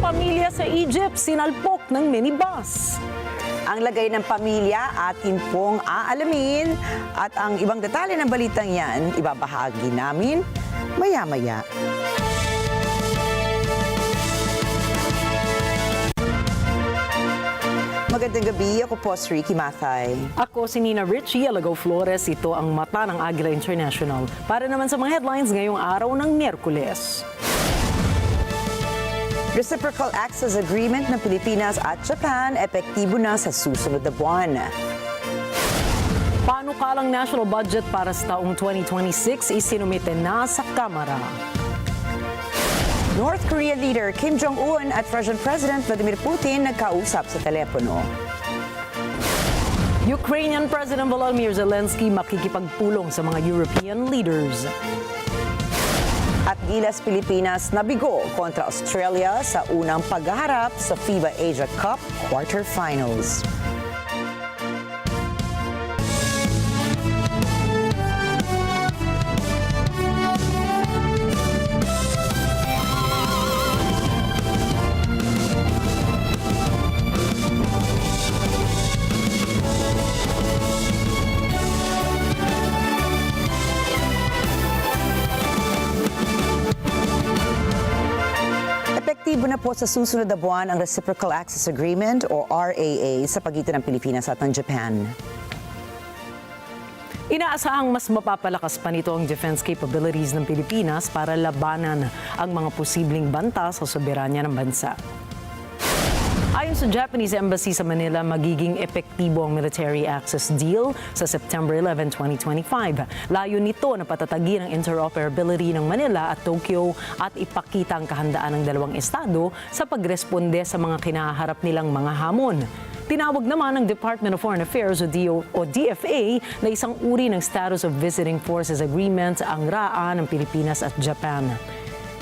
Pamilya sa Egypt, sinalpok ng minibus. Ang lagay ng pamilya atin pong aalamin at ang ibang detalye ng balitang yan ibabahagi namin maya-maya. Magandang gabi, ako po si Ricky Mathay. Ako si Nina Richie Alagaw Flores, ito ang mata ng Agila International. Para naman sa mga headlines ngayong araw ng Miyerkules. Reciprocal Access Agreement ng Pilipinas at Japan epektibo na sa susunod na buwan. Panukalang national budget para sa taong 2026 isinumite na sa Kamara. North Korean leader Kim Jong-un at Russian President Vladimir Putin nagkausap sa telepono. Ukrainian President Volodymyr Zelensky makikipagpulong sa mga European leaders. At Gilas Pilipinas nabigo kontra Australia sa unang paghaharap sa FIBA Asia Cup quarterfinals. Epektibo na po sa susunod na buwan ang Reciprocal Access Agreement o RAA sa pagitan ng Pilipinas at ng Japan. Inaasahang mas mapapalakas pa nito ang defense capabilities ng Pilipinas para labanan ang mga posibleng banta sa soberanya ng bansa. Ayon sa Japanese Embassy sa Manila, magiging epektibo ang military access deal sa September 11, 2025. Layo nito na patatagin ang interoperability ng Manila at Tokyo at ipakita ang kahandaan ng dalawang estado sa pagresponde sa mga kinaharap nilang mga hamon. Tinawag naman ng Department of Foreign Affairs o DFA na isang uri ng Status of Visiting Forces Agreement ang RAA ng Pilipinas at Japan.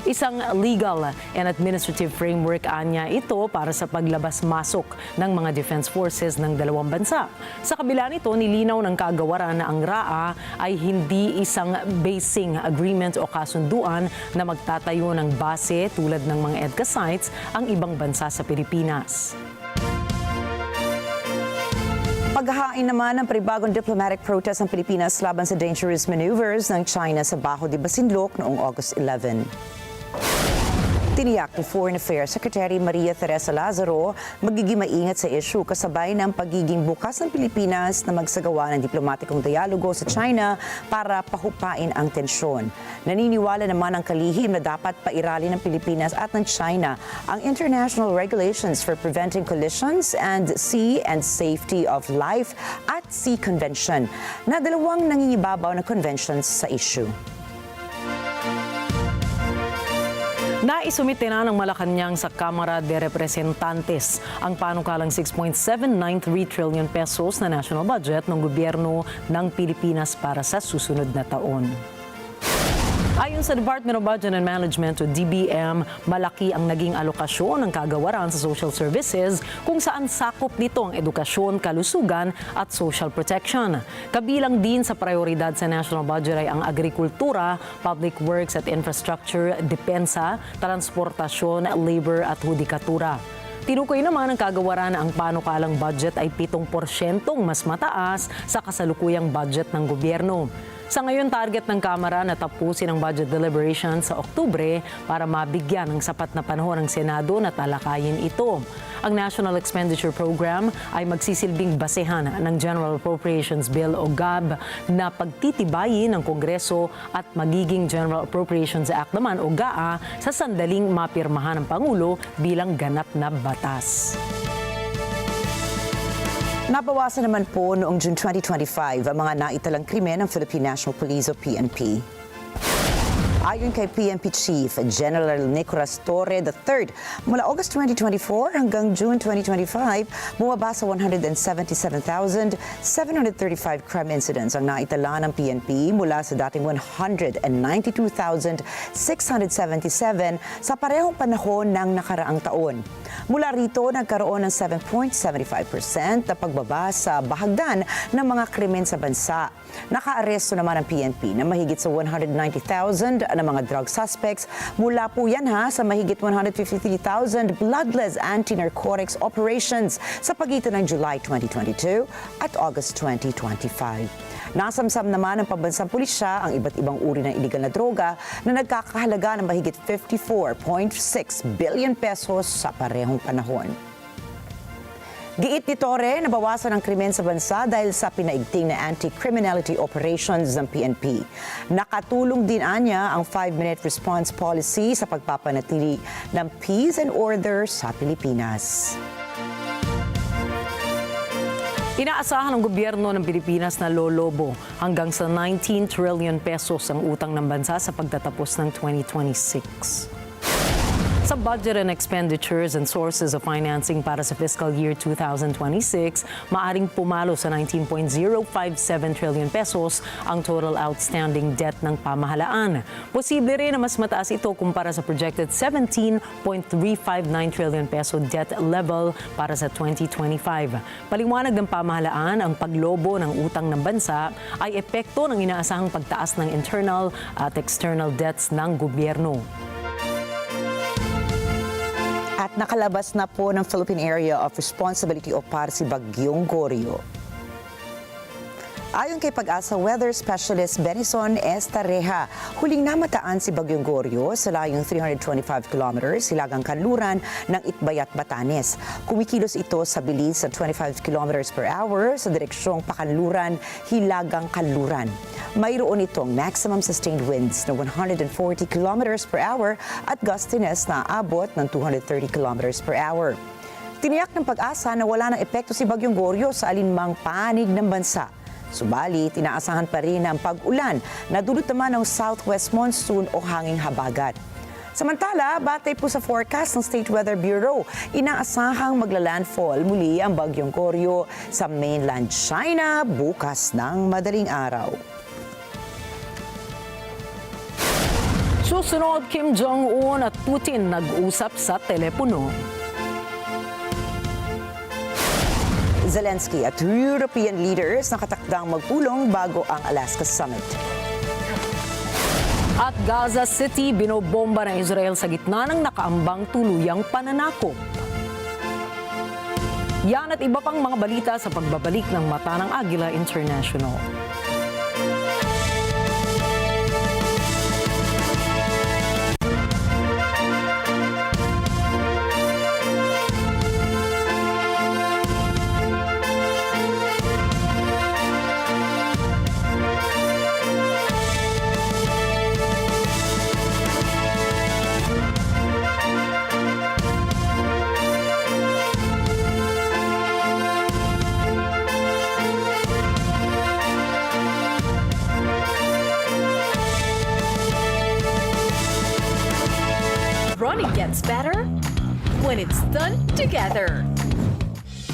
Isang legal and administrative framework anya ito para sa paglabas-masok ng mga defense forces ng dalawang bansa. Sa kabila nito, nilinaw ng kagawaran na ang RAA ay hindi isang basing agreement o kasunduan na magtatayo ng base tulad ng mga EDCA sites ang ibang bansa sa Pilipinas. Paghahain naman ng panibagong diplomatic protest ng Pilipinas laban sa dangerous maneuvers ng China sa Baho de Masinloc noong August 11. Tiniyak ni Foreign Affairs Secretary Maria Teresa Lazaro magiging maingat sa issue kasabay ng pagiging bukas ng Pilipinas na magsagawa ng diplomatikong dialogo sa China para pahupain ang tensyon. Naniniwala naman ang kalihim na dapat pairali ng Pilipinas at ng China ang international regulations for preventing collisions and sea and safety of life at sea convention na dalawang nangingibabaw na conventions sa issue. Naisumite na ng Malacanang sa Kamara de Representantes ang panukalang 6.793 trillion pesos na national budget ng gobyerno ng Pilipinas para sa susunod na taon. Ayon sa Department of Budget and Management o DBM, malaki ang naging alokasyon ng kagawaran sa social services kung saan sakop nito ang edukasyon, kalusugan at social protection. Kabilang din sa prioridad sa national budget ay ang agrikultura, public works at infrastructure, depensa, transportasyon, labor at hudikatura. Tinukoy naman ng kagawaran na ang panukalang budget ay 7% mas mataas sa kasalukuyang budget ng gobyerno. Sa ngayon, target ng Kamara na tapusin ang budget deliberations sa Oktubre para mabigyan ng sapat na panahon ng Senado na talakayin ito. Ang National Expenditure Program ay magsisilbing basehan ng General Appropriations Bill o GAB na pagtitibayin ng Kongreso at magiging General Appropriations Act naman o GAA sa sandaling mapirmahan ng Pangulo bilang ganap na batas. Nabawasan naman po noong June 2025 ang mga naitalang krimen ng Philippine National Police o PNP. Ayon kay PNP Chief General Nicolas Torre III, mula August 2024 hanggang June 2025, bumaba sa 177,735 crime incidents ang naitala ng PNP mula sa dating 192,677 sa parehong panahon ng nakaraang taon. Mula rito, nagkaroon ng 7.75% na pagbaba sa bahagdan ng mga krimen sa bansa. Nakaaresto naman ang PNP na mahigit sa 190,000 na mga drug suspects. Mula po yan sa mahigit 153,000 bloodless anti-narcotics operations sa pagitan ng July 2022 at August 2025. Nasamsam naman ng pambansang pulisya ang iba't ibang uri ng iligal na droga na nagkakahalaga ng mahigit 54.6 billion pesos sa parehong panahon. Giit ni Torre, nabawasan ang krimen sa bansa dahil sa pinaigting na anti-criminality operations ng PNP. Nakatulong din anya ang 5-minute response policy sa pagpapanatili ng peace and order sa Pilipinas. Inaasahan ng gobyerno ng Pilipinas na lolobo hanggang sa 19 trillion pesos ang utang ng bansa sa pagtatapos ng 2026. Sa budget and expenditures and sources of financing para sa fiscal year 2026, maaring pumalo sa 19.057 trillion pesos ang total outstanding debt ng pamahalaan. Posible rin na mas mataas ito kumpara sa projected 17.359 trillion peso debt level para sa 2025. Paliwanag ng pamahalaan, ang paglobo ng utang ng bansa ay epekto ng inaasahang pagtaas ng internal at external debts ng gobyerno. At nakalabas na po ng Philippine Area of Responsibility o PAR si Bagyong GORIO. Ayon kay Pag-asa Weather Specialist Benison Estareja, huling namataan si Bagyong GORIO sa layong 325 kilometers hilagang kanluran ng Itbayat, Batanes. Kumikilos ito sa bilis sa 25 kilometers per hour sa direksyong pakanluran hilagang kanluran. Mayroon itong maximum sustained winds na 140 kilometers per hour at gustiness na aabot ng 230 kilometers per hour. Tiniyak ng Pag-asa na wala ng epekto si Bagyong GORIO sa alinmang panig ng bansa. Subalit, inaasahan pa rin ang pag-ulan na dulot naman ng southwest monsoon o hanging habagat. Samantala, batay po sa forecast ng State Weather Bureau, inaasahang magla-landfall muli ang Bagyong GORIO sa mainland China bukas ng madaling araw. Susunod, Kim Jong-un at Putin nag-usap sa telepono. Zelensky at European leaders nakatakdang magpulong bago ang Alaska Summit. At Gaza City, binobomba ng Israel sa gitna ng nakaambang tuluyang pananakop. Yan at iba pang mga balita sa pagbabalik ng Mata ng Agila International. Running gets better when it's done together.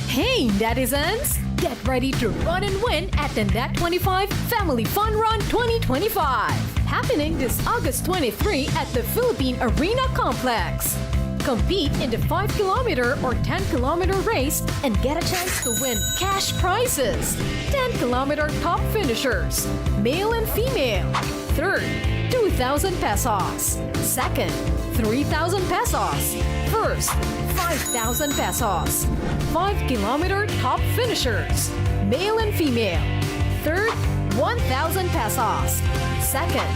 Hey, netizens! Get ready to run and win at the Net25 Family Fun Run 2025. Happening this August 23 at the Philippine Arena Complex. Compete in the 5-kilometer or 10-kilometer race and get a chance to win cash prizes. 10-kilometer top finishers, male and female. Third, 2,000 pesos. Second, 3,000 pesos. First, 5,000 pesos. 5-kilometer top finishers, male and female. Third, 1,000 pesos. Second,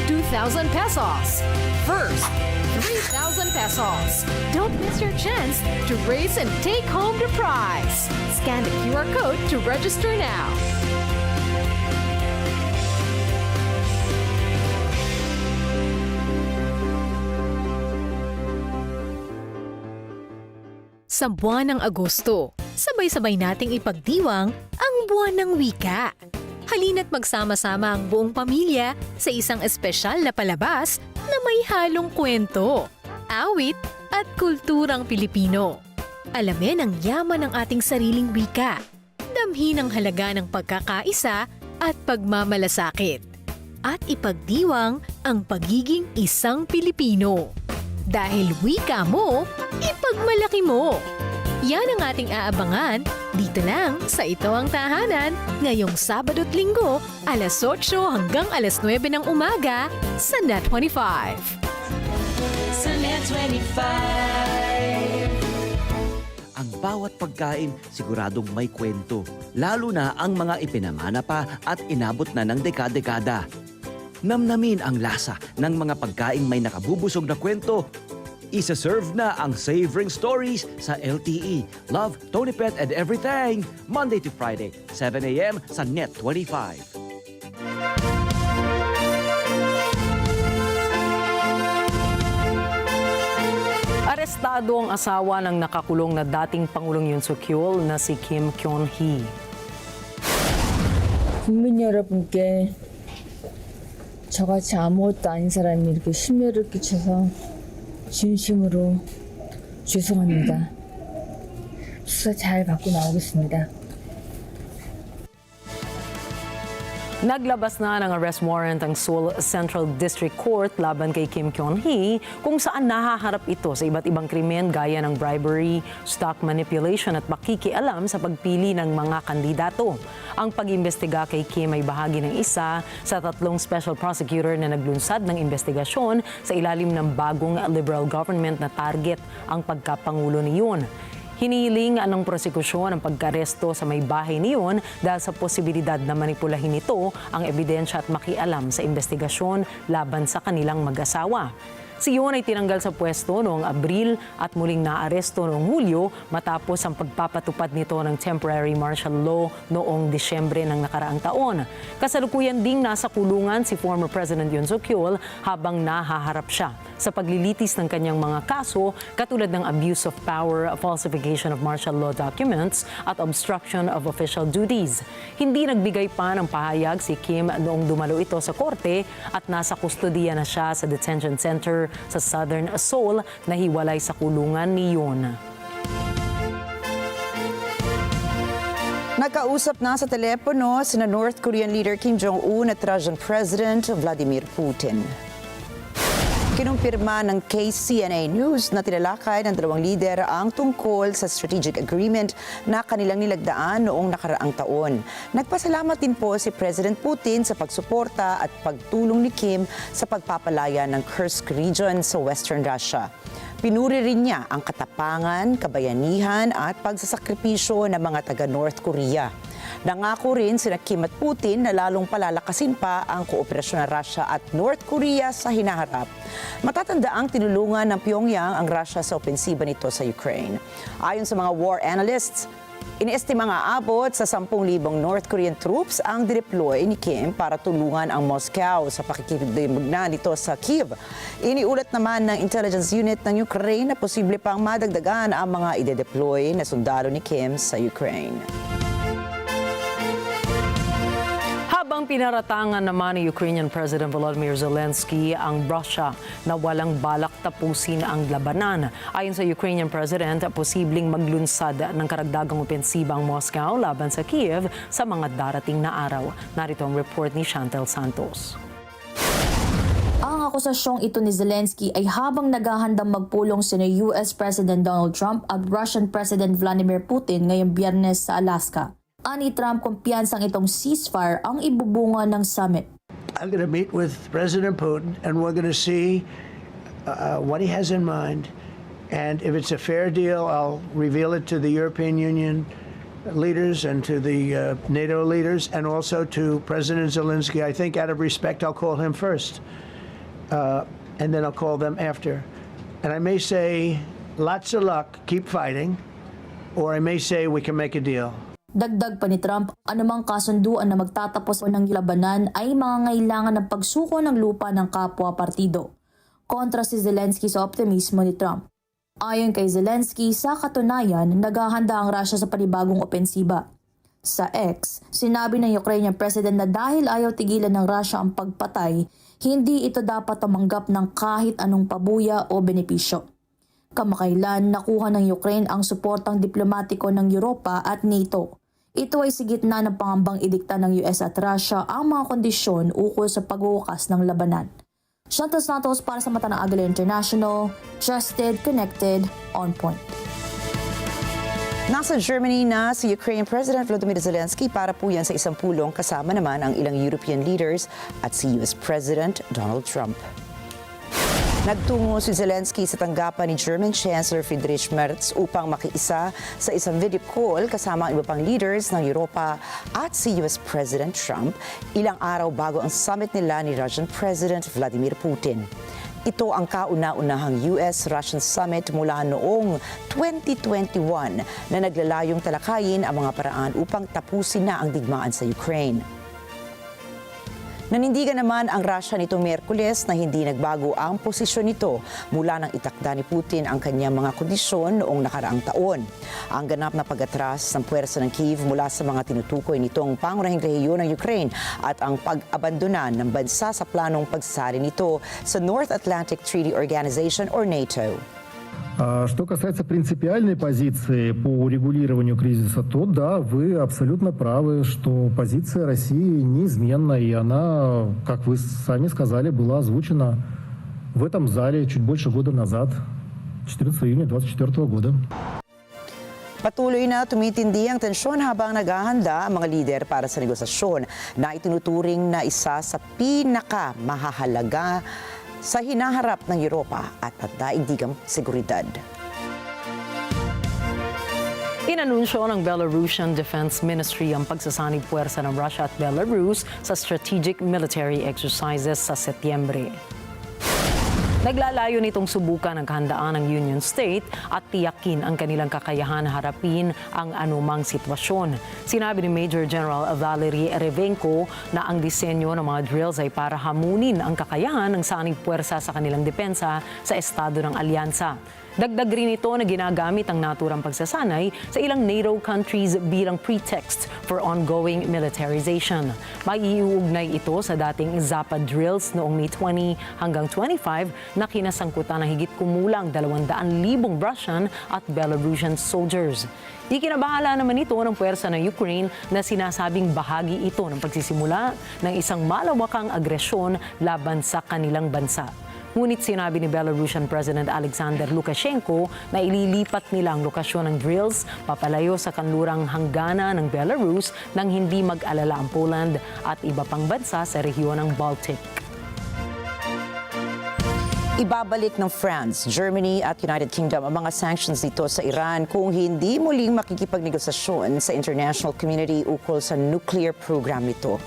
2,000 pesos. First, 3,000 pesos. Don't miss your chance to race and take home the prize. Scan the QR code to register now. Sa buwan ng Agosto, sabay-sabay nating ipagdiwang ang buwan ng wika. Halina't magsama-sama ang buong pamilya sa isang espesyal na palabas na may halong kwento, awit at kulturang Pilipino. Alamin ang yaman ng ating sariling wika, damhin ang halaga ng pagkakaisa at pagmamalasakit, at ipagdiwang ang pagiging isang Pilipino. Dahil wika mo, ipagmalaki mo. Yan ang ating aabangan dito lang sa Ito Ang Tahanan ngayong Sabado't Linggo alas 8 hanggang alas 9 ng umaga sa Net 25. Sa Net 25. Ang bawat pagkain siguradong may kwento, lalo na ang mga ipinamana pa at inabot na ng dekada-dekada. Namnamin ang lasa ng mga pagkaing may nakabubusog na kwento. Isa-serve na ang Savoring Stories sa LTE. Love, Tony Pet and Everything. Monday to Friday, 7 a.m. sa Net 25. Arestado ang asawa ng nakakulong na dating Pangulong Yoon Suk-yeol na si Kim Kyun-hee. 국민 여러분께 저같이 아무것도 아닌 사람이 이렇게 심려를 끼쳐서 진심으로 죄송합니다. 수사 잘 받고 나오겠습니다. Naglabas na ng arrest warrant ang Seoul Central District Court laban kay Kim Kyun-hee kung saan nahaharap ito sa iba't ibang krimen gaya ng bribery, stock manipulation at pakikialam sa pagpili ng mga kandidato. Ang pag-imbestiga kay Kim ay bahagi ng isa sa 3 special prosecutor na naglunsad ng investigasyon sa ilalim ng bagong liberal government na target ang pagkapangulo ni Yoon. Hiniling ng prosekusyon ang pagkaresto sa may bahay ni Yoon dahil sa posibilidad na manipulahin nito ang ebidensya at makialam sa investigasyon laban sa kanilang mag-asawa. Si Yoon ay tinanggal sa pwesto noong Abril at muling naaresto noong Hulyo matapos ang pagpapatupad nito ng temporary martial law noong Disyembre ng nakaraang taon. Kasalukuyan ding nasa kulungan si former President Yoon Suk-yeol habang nahaharap siya sa paglilitis ng kanyang mga kaso katulad ng abuse of power, falsification of martial law documents at obstruction of official duties. Hindi nagbigay pa ng pahayag si Kim noong dumalo ito sa korte at nasa kustodiya na siya sa detention center sa Southern Seoul na hiwalay sa kulungan ni Yoon. Nakausap na sa telepono sina North Korean leader Kim Jong-un at Russian President Vladimir Putin. Kinumpirma ng KCNA News na tinalakay ng 2 lider ang tungkol sa strategic agreement na kanilang nilagdaan noong nakaraang taon. Nagpasalamat din po si President Putin sa pagsuporta at pagtulong ni Kim sa pagpapalaya ng Kursk region sa Western Russia. Pinuri rin niya ang katapangan, kabayanihan at pagsasakripisyo ng mga taga-North Korea. Nangako rin sina Kim at Putin na lalong palalakasin pa ang kooperasyon ng Russia at North Korea sa hinaharap. Matatandaang tinulungan ng Pyongyang ang Russia sa opensiba nito sa Ukraine. Ayon sa mga war analysts, iniestimang aabot sa 10,000 North Korean troops ang deploy ni Kim para tulungan ang Moscow sa pakikipagdigma nito sa Kyiv. Iniulat naman ng intelligence unit ng Ukraine na posible pang madagdagan ang mga ide-deploy na sundalo ni Kim sa Ukraine. Habang pinaratangan naman ni Ukrainian President Volodymyr Zelensky ang Russia na walang balak tapusin ang labanan. Ayon sa Ukrainian President, posibleng maglunsad ng karagdagang opensiba ang Moscow laban sa Kiev sa mga darating na araw. Narito ang report ni Chantel Santos. Ang akusasyong ito ni Zelensky ay habang naghahandang magpulong sina US President Donald Trump at Russian President Vladimir Putin ngayong Biyernes sa Alaska. Ani Trump, kumpiyansang itong ceasefire ang ibubunga ng summit. I'm going to meet with President Putin and we're going to see what he has in mind. And if it's a fair deal, I'll reveal it to the European Union leaders and to the NATO leaders and also to President Zelensky. I think out of respect, I'll call him first. And then I'll call them after. And I may say, lots of luck, keep fighting. Or I may say, we can make a deal. Dagdag pa ni Trump, anumang kasunduan na magtatapos ng labanan ay mangangailangan ng pagsuko ng lupa ng kapwa partido. Kontra si Zelensky sa optimismo ni Trump. Ayon kay Zelensky, sa katunayan, naghahanda ang Russia sa panibagong opensiba. Sa X, sinabi ng Ukrainian President na dahil ayaw tigilan ng Russia ang pagpatay, hindi ito dapat tumanggap ng kahit anong pabuya o benepisyo. Kamakailan, nakuha ng Ukraine ang suportang diplomatiko ng Europa at NATO. Ito ay sigit na ng pangambang idikta ng US at Russia ang mga kondisyon ukol sa pagwawakas ng labanan. Shantas Natos para sa mata ng Agila International, trusted, connected, on point. Nasa Germany na si Ukraine President Volodymyr Zelensky para po yan sa isang pulong kasama naman ang ilang European leaders at si US President Donald Trump. Nagtungo si Zelensky sa tanggapan ni German Chancellor Friedrich Merz upang makiisa sa isang video call kasama ang iba pang leaders ng Europa at si US President Trump ilang araw bago ang summit nila ni Russian President Vladimir Putin. Ito ang kauna-unahang US-Russian Summit mula noong 2021 na naglalayong talakayin ang mga paraan upang tapusin na ang digmaan sa Ukraine. Nanindigan naman ang Russia nitong Miyerkules na hindi nagbago ang posisyon nito mula nang itakda ni Putin ang kanyang mga kondisyon noong nakaraang taon. Ang ganap na pag-atras ng puwersa ng Kyiv mula sa mga tinutukoy nitong pangunahing rehiyon ng Ukraine at ang pag-abandona ng bansa sa planong pagsali nito sa North Atlantic Treaty Organization or NATO. Что касается принципиальной позиции по урегулированию кризиса, то да, вы абсолютно правы, что позиция России неизменна, и она, как вы сами сказали, была озвучена в этом зале чуть больше года назад, 14 июня 2024 года. Patuloy na tumitindi ang tensyon habang naghahanda ang mga lider para sa negosasyon na itinuturing na isa sa pinakamahahalaga sa hinaharap ng Europa at daigdigang seguridad. Inanunsyo ng Belarusian Defense Ministry ang pagsasanib puwersa ng Russia at Belarus sa strategic military exercises sa Setyembre. Naglalayo nitong subukan ang kahandaan ng Union State at tiyakin ang kanilang kakayahan harapin ang anumang sitwasyon. Sinabi ni Major General Valery Erevenko na ang disenyo ng mga drills ay para hamunin ang kakayahan ng sanib puwersa sa kanilang depensa sa estado ng alyansa. Dagdag rin ito na ginagamit ang naturang pagsasanay sa ilang NATO countries bilang pretext for ongoing militarization. Maiuugnay ito sa dating Zapad drills noong May 20 hanggang 25 na kinasangkutan ng higit kumulang 200,000 Russian at Belarusian soldiers. Ikinabahala naman ito ng puwersa ng Ukraine na sinasabing bahagi ito ng pagsisimula ng isang malawakang agresyon laban sa kanilang bansa. Ngunit sinabi ni Belarusian President Alexander Lukashenko na ililipat nila ang lokasyon ng drills papalayo sa kanlurang hangganan ng Belarus nang hindi mag-alala ang Poland at iba pang bansa sa rehiyon ng Baltic. Ibabalik ng France, Germany at United Kingdom ang mga sanctions dito sa Iran kung hindi muling makikipagnegosasyon sa international community ukol sa nuclear program nito.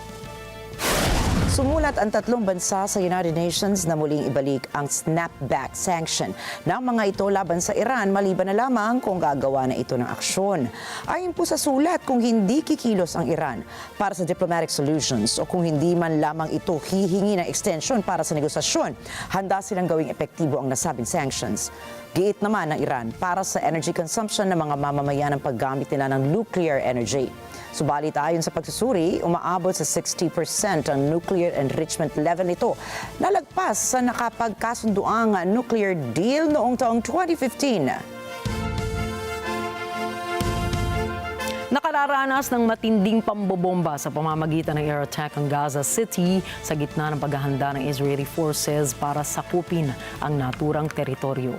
Sumulat ang tatlong bansa sa United Nations na muling ibalik ang snapback sanction ng mga ito laban sa Iran maliban na lamang kung gagawa na ito ng aksyon. Ayon po sa sulat, kung hindi kikilos ang Iran para sa diplomatic solutions o kung hindi man lamang ito hihingi ng extension para sa negosasyon, handa silang gawing epektibo ang nasabing sanctions. Giit naman ng Iran para sa energy consumption ng mga mamamayan ng paggamit nila ng nuclear energy. Subalit ayon sa pagsusuri, umaabot sa 60% ang nuclear enrichment level nito, nalagpas sa nakapagkasunduang nuclear deal noong taong 2015. Nakararanas ng matinding pambobomba sa pamamagitan ng air attack ang Gaza City sa gitna ng paghahanda ng Israeli forces para sakupin ang naturang teritoryo.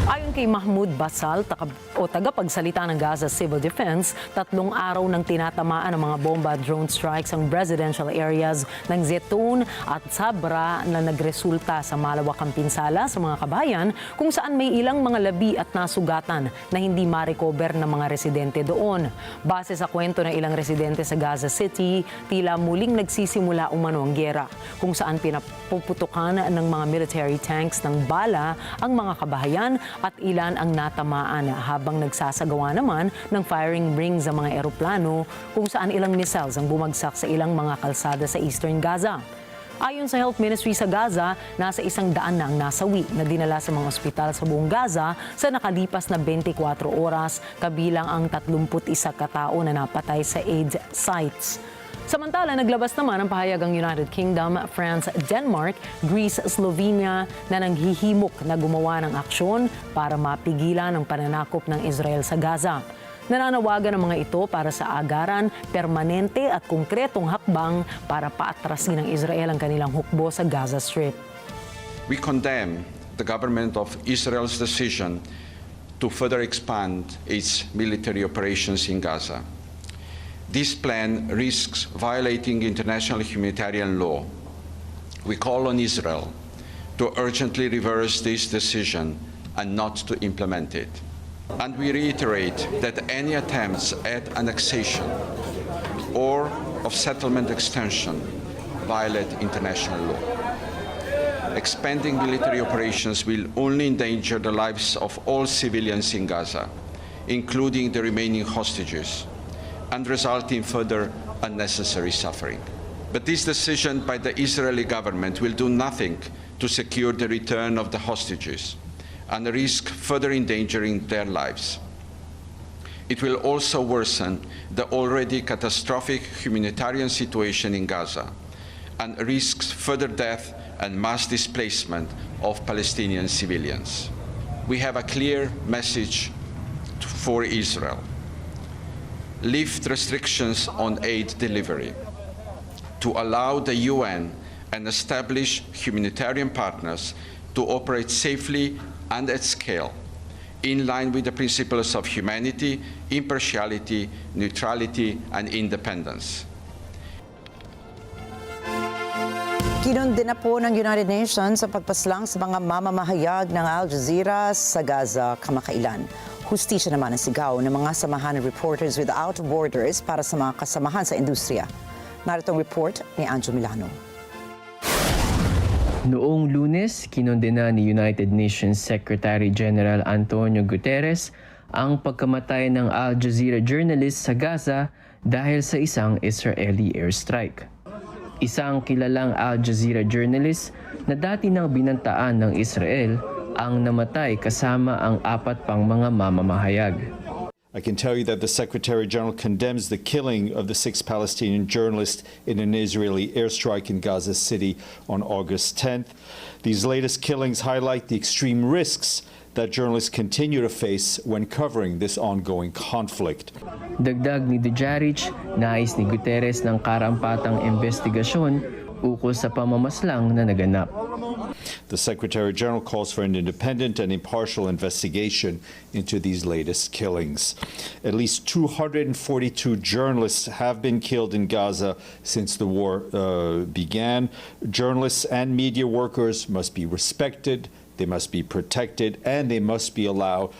Ayon kay Mahmoud Basal, tagapagsalita ng Gaza Civil Defense, 3 araw nang tinatamaan ng mga bomba at drone strikes ang residential areas ng Zeytoun at Sabra na nagresulta sa malawakang pinsala sa mga kabayan kung saan may ilang mga labi at nasugatan na hindi ma-recover ng mga residente doon. Base sa kwento ng ilang residente sa Gaza City, tila muling nagsisimula umano ang giyera kung saan pinapuputukan ng mga military tanks ng bala ang mga kabahayan at ilan ang natamaan habang nagsasagawa naman ng firing rings ang mga eroplano kung saan ilang missiles ang bumagsak sa ilang mga kalsada sa Eastern Gaza. Ayon sa Health Ministry sa Gaza, nasa 100 na ang nasawi na dinala sa mga ospital sa buong Gaza sa nakalipas na 24 oras, kabilang ang 31 katao na napatay sa AIDS sites. Samantala, naglabas naman ang pahayag ang United Kingdom, France, Denmark, Greece, Slovenia na nanghihimok na gumawa ng aksyon para mapigilan ang pananakop ng Israel sa Gaza. Nananawagan ang mga ito para sa agaran, permanente at konkretong hakbang para paatrasin ng Israel ang kanilang hukbo sa Gaza Strip. We condemn the government of Israel's decision to further expand its military operations in Gaza. This plan risks violating international humanitarian law. We call on Israel to urgently reverse this decision and not to implement it. And we reiterate that any attempts at annexation or of settlement extension violate international law. Expanding military operations will only endanger the lives of all civilians in Gaza, including the remaining hostages, and result in further unnecessary suffering. But this decision by the Israeli government will do nothing to secure the return of the hostages and risk further endangering their lives. It will also worsen the already catastrophic humanitarian situation in Gaza and risks further death and mass displacement of Palestinian civilians. We have a clear message for Israel. Lift restrictions on aid delivery to allow the UN and established humanitarian partners to operate safely and at scale, in line with the principles of humanity, impartiality, neutrality, and independence. Kinundin na po ng United Nations ang pagpaslang sa mga mamamahayag ng Al Jazeera sa Gaza kamakailan. Hustisya naman ang sigaw ng mga samahan ng Reporters Without Borders para sa mga kasamahan sa industriya. Narito ang report ni Anjo Milano. Noong Lunes, kinondena ni United Nations Secretary General Antonio Guterres ang pagkamatay ng Al Jazeera journalist sa Gaza dahil sa isang Israeli airstrike. Isang kilalang Al Jazeera journalist na dati nang binantaan ng Israel ang namatay kasama ang 4 pang mga mamamahayag. I can tell you that the Secretary General condemns the killing of the 6 Palestinian journalists in an Israeli airstrike in Gaza City on August 10th. These latest killings highlight the extreme risks that journalists continue to face when covering this ongoing conflict. Dagdag ni Dujarric, nais ni Guterres ng karampatang investigasyon ukol sa pamamaslang na naganap. The Secretary General calls for an independent and impartial investigation into these latest killings. At least 242 journalists have been killed in Gaza since the war began. Journalists and media workers must be respected, they must be protected, and they must be allowed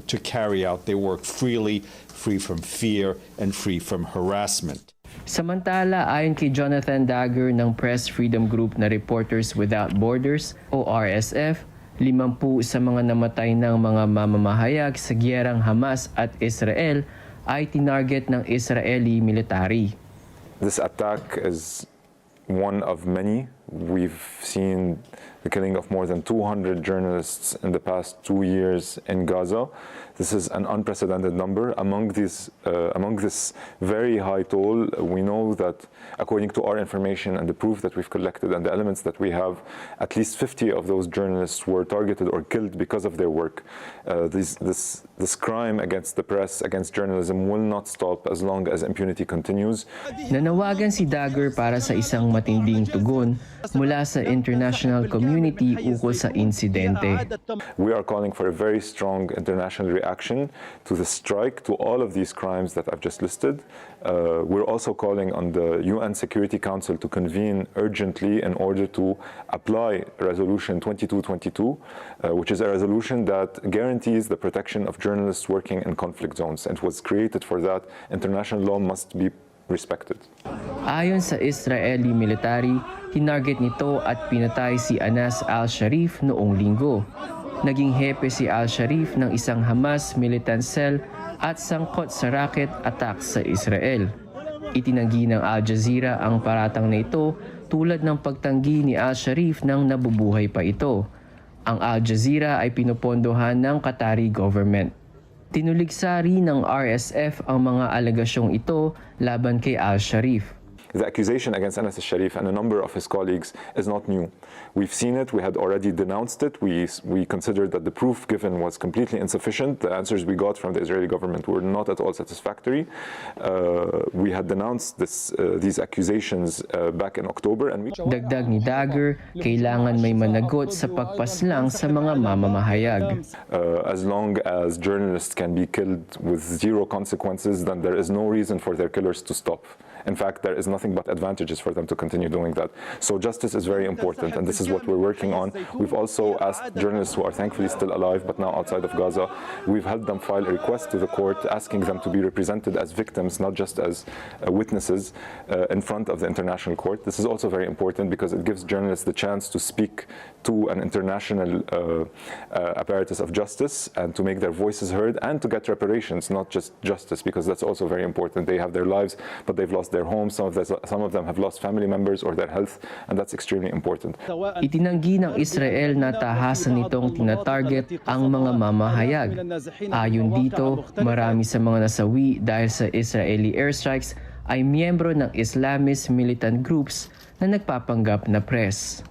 to carry out their work freely, free from fear and free from harassment. Samantala, ayon kay Jonathan Dagger ng Press Freedom Group na Reporters Without Borders o RSF, 50 sa mga namatay ng mga mamamahayag sa giyerang Hamas at Israel ay tinarget ng Israeli military. This attack is one of many. We've seen the killing of more than 200 journalists in the past 2 years in Gaza. This is an unprecedented number. Among this very high toll, we know that according to our information and the proof that we've collected and the elements that we have, at least 50 of those journalists were targeted or killed because of their work. This crime against the press, against journalism, will not stop as long as impunity continues. Nanawagan si Dagger para sa isang matinding tugon mula sa international community ukol sa insidente. We are calling for a very strong international reaction to the strike, to all of these crimes that I've just listed. We're also calling on the UN Security Council to convene urgently in order to apply Resolution 2222, which is a resolution that guarantees the protection of journalists working in conflict zones. And was created for that. International law must be respected. Ayon sa Israeli military, tinarget nito at pinatay si Anas al-Sharif noong linggo. Naging hepe si al-Sharif ng isang Hamas militant cell at sangkot sa rocket attack sa Israel. Itinanggi ng Al Jazeera ang paratang na ito tulad ng pagtanggi ni al-Sharif nang nabubuhay pa ito. Ang Al Jazeera ay pinupondohan ng Qatari government. Tinuligsa rin ng RSF ang mga alegasyong ito laban kay al-Sharif. The accusation against Anas al-Sharif and a number of his colleagues is not new. We've seen it, we had already denounced it, we considered that the proof given was completely insufficient. The answers we got from the Israeli government were not at all satisfactory. We had denounced these accusations back in October. And Dagdag ni Dagger, kailangan may managot sa pagpaslang sa mga mamamahayag. As long as journalists can be killed with zero consequences, then there is no reason for their killers to stop. In fact, there is nothing but advantages for them to continue doing that. So justice is very important, and this is what we're working on. We've also asked journalists who are thankfully still alive, but now outside of Gaza, we've helped them file a request to the court asking them to be represented as victims, not just as witnesses in front of the international court. This is also very important because it gives journalists the chance to speak to an international apparatus of justice and to make their voices heard and to get reparations, not just justice, because that's also very important. They have their lives, but they've lost their homes. Some of them have lost family members or their health, and that's extremely important. Itinanggi ng Israel na tahasan nitong tinatarget ang mga mamahayag. Ayon dito, marami sa mga nasawi dahil sa Israeli airstrikes ay miyembro ng Islamist militant groups na nagpapanggap na press.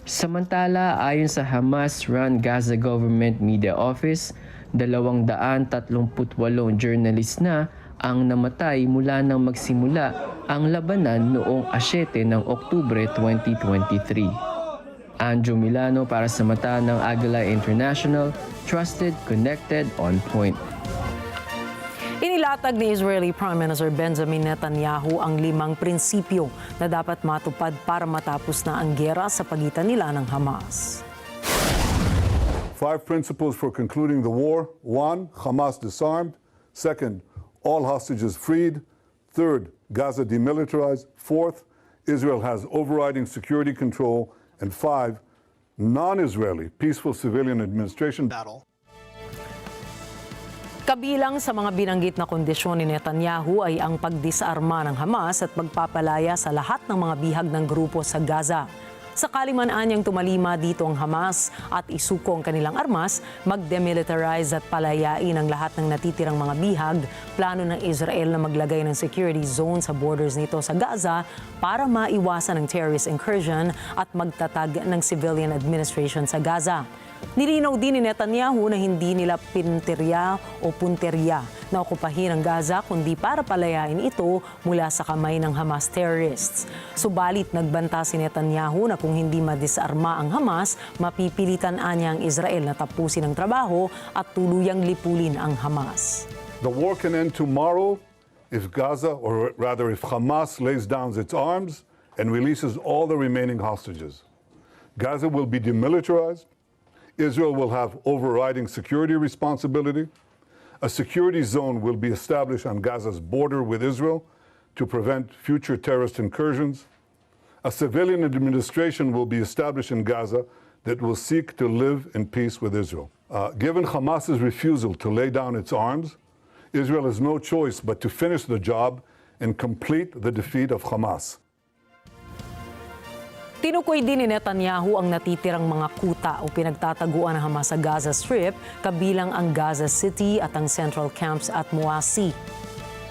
Samantala, ayon sa Hamas-run Gaza Government Media Office, 238 journalist na ang namatay mula nang magsimula ang labanan noong 7 ng Oktubre 2023. Andrew Milano para sa mata ng Agila International, trusted, connected, on point. Inilatag ni Israeli Prime Minister Benjamin Netanyahu ang 5 prinsipyo na dapat matupad para matapos na ang giyera sa pagitan nila ng Hamas. 5 principles for concluding the war. 1. Hamas disarmed. 2. All hostages freed. 3. Gaza demilitarized. 4. Israel has overriding security control. And 5. Non-Israeli peaceful civilian administration battle. Kabilang sa mga binanggit na kondisyon ni Netanyahu ay ang pagdisarma ng Hamas at pagpapalaya sa lahat ng mga bihag ng grupo sa Gaza. Sakali man anyang tumalima dito ang Hamas at isuko ang kanilang armas, mag-demilitarize at palayain ang lahat ng natitirang mga bihag, plano ng Israel na maglagay ng security zone sa borders nito sa Gaza para maiwasan ang terrorist incursion at magtatag ng civilian administration sa Gaza. Nilinaw din ni Netanyahu na hindi nila punterya na okupahin ang Gaza kundi para palayain ito mula sa kamay ng Hamas terrorists. Subalit nagbanta si Netanyahu na kung hindi madisarma ang Hamas, mapipilitan niya ang Israel na tapusin ang trabaho at tuluyang lipulin ang Hamas. The war can end tomorrow if Gaza, or rather if Hamas lays down its arms and releases all the remaining hostages. Gaza will be demilitarized. Israel will have overriding security responsibility. A security zone will be established on Gaza's border with Israel to prevent future terrorist incursions. A civilian administration will be established in Gaza that will seek to live in peace with Israel. Given Hamas's refusal to lay down its arms, Israel has no choice but to finish the job and complete the defeat of Hamas. Tinukoy din ni Netanyahu ang natitirang mga kuta o pinagtataguan ng Hamas sa Gaza Strip, kabilang ang Gaza City at ang central camps at Muasi.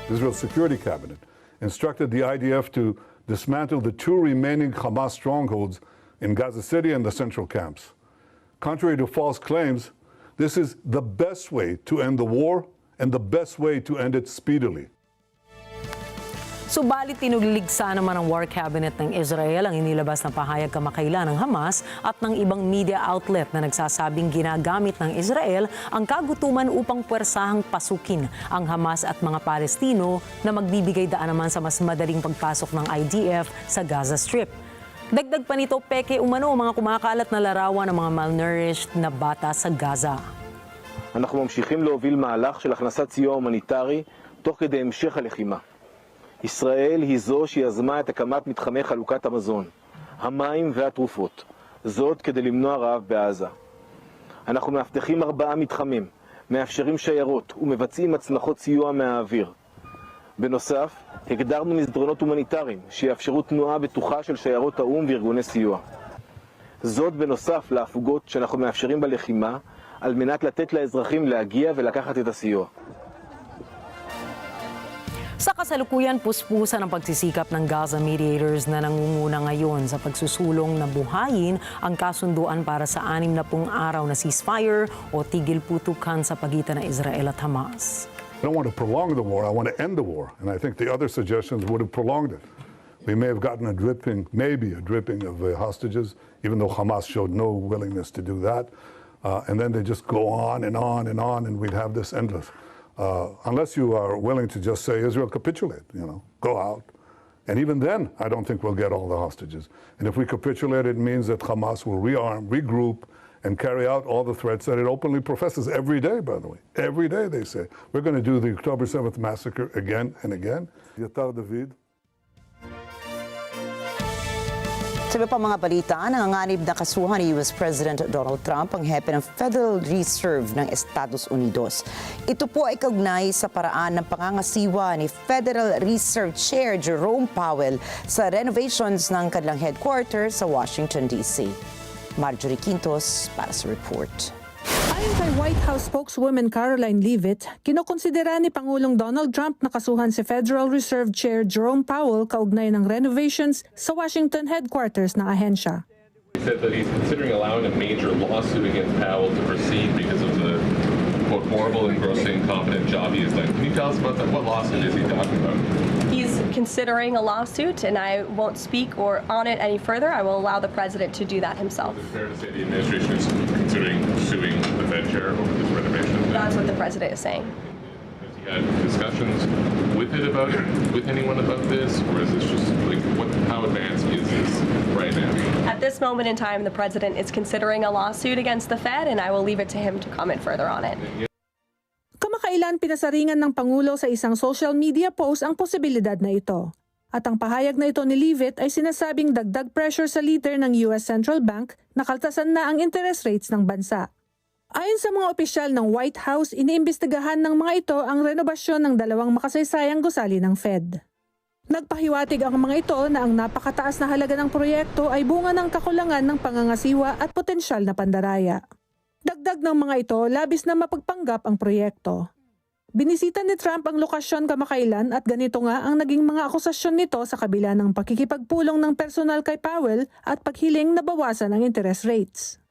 Israel's Security Cabinet instructed the IDF to dismantle the 2 remaining Hamas strongholds in Gaza City and the central camps. Contrary to false claims, this is the best way to end the war and the best way to end it speedily. Subalit tinuligsa naman ng War Cabinet ng Israel ang inilabas na pahayag kamakailan ng Hamas at ng ibang media outlet na nagsasabing ginagamit ng Israel ang kagutuman upang puwersahang pasukin ang Hamas at mga Palestino na magbibigay daan naman sa mas madaling pagpasok ng IDF sa Gaza Strip. Dagdag pa nito, peke umano mga kumakalat na larawan ng mga malnourished na bata sa Gaza. אנחנו ממשיכים להוביל מהלך של הכנסת סיוע הומניטרי תוך כדי המשך הלחימה. ישראל היא זו שיזמה את הקמת מתחמי חלוקת המזון, המים והתרופות, זאת כדי למנוע רעב בעזה. אנחנו מאבטחים 4 מתחמים, מאפשרים שיירות ומבצעים הצלחות סיוע מהאוויר. בנוסף, הגדרנו מסדרונות הומניטריים שיאפשרו תנועה בטוחה של שיירות האו"ם וארגוני סיוע. זאת בנוסף להפוגות שאנחנו מאפשרים בלחימה, על מנת לתת לאזרחים להגיע ולקחת את הסיוע. Sa kasalukuyan, puspusan ang pagsisikap ng Gaza mediators na nangunguna ngayon sa pagsusulong na buhayin ang kasunduan para sa 60 araw na ceasefire o tigil putukan sa pagitan ng Israel at Hamas. I don't want to prolong the war, I want to end the war. And I think the other suggestions would have prolonged it. We may have gotten maybe a dripping of hostages, even though Hamas showed no willingness to do that. And then they just go on and on and on, and we'd have this endless. Unless you are willing to just say, Israel, capitulate, go out. And even then, I don't think we'll get all the hostages. And if we capitulate, it means that Hamas will rearm, regroup, and carry out all the threats that it openly professes every day, by the way. Every day they say, we're going to do the October 7th massacre again and again. Yatar David. Sa iba pa mga balita, nanganganib na kasuhan ni US President Donald Trump ang hepe ng Federal Reserve ng Estados Unidos. Ito po ay kaugnay sa paraan ng pangangasiwa ni Federal Reserve Chair Jerome Powell sa renovations ng kanilang headquarters sa Washington, D.C. Marjorie Quintos para sa report. Ayon kay White House spokeswoman Caroline Leavitt, kinokonsidera ni Pangulong Donald Trump na kasuhan si Federal Reserve Chair Jerome Powell kaugnay ng renovations sa Washington headquarters ng ahensya. He said that he's considering allowing a major lawsuit against Powell to proceed because of the quote, horrible and grossly incompetent job he has done. Can you tell us about that? What lawsuit is he talking about? He's considering a lawsuit, and I won't speak on it any further. I will allow the president to do that himself. Is it fair to say the administration is considering suing the Fed chair over this renovation? That's what the president is saying. Has he had discussions with anyone about this, or is this just like how advanced is this right now? At this moment in time, the president is considering a lawsuit against the Fed, and I will leave it to him to comment further on it. Kamakailan pinasaringan ng Pangulo sa isang social media post ang posibilidad na ito. At ang pahayag na ito ni Leavitt ay sinasabing dagdag pressure sa leader ng US Central Bank na kaltasan na ang interest rates ng bansa. Ayon sa mga opisyal ng White House, iniimbestigahan ng mga ito ang renobasyon ng dalawang makasaysayang gusali ng Fed. Nagpahiwatig ang mga ito na ang napakataas na halaga ng proyekto ay bunga ng kakulangan ng pangangasiwa at potensyal na pandaraya. Dagdag ng mga ito, labis na mapagpanggap ang proyekto. Binisita ni Trump ang lokasyon kamakailan at ganito nga ang naging mga akusasyon nito sa kabila ng pakikipagpulong ng personal kay Powell at paghiling na bawasan ang interest rates.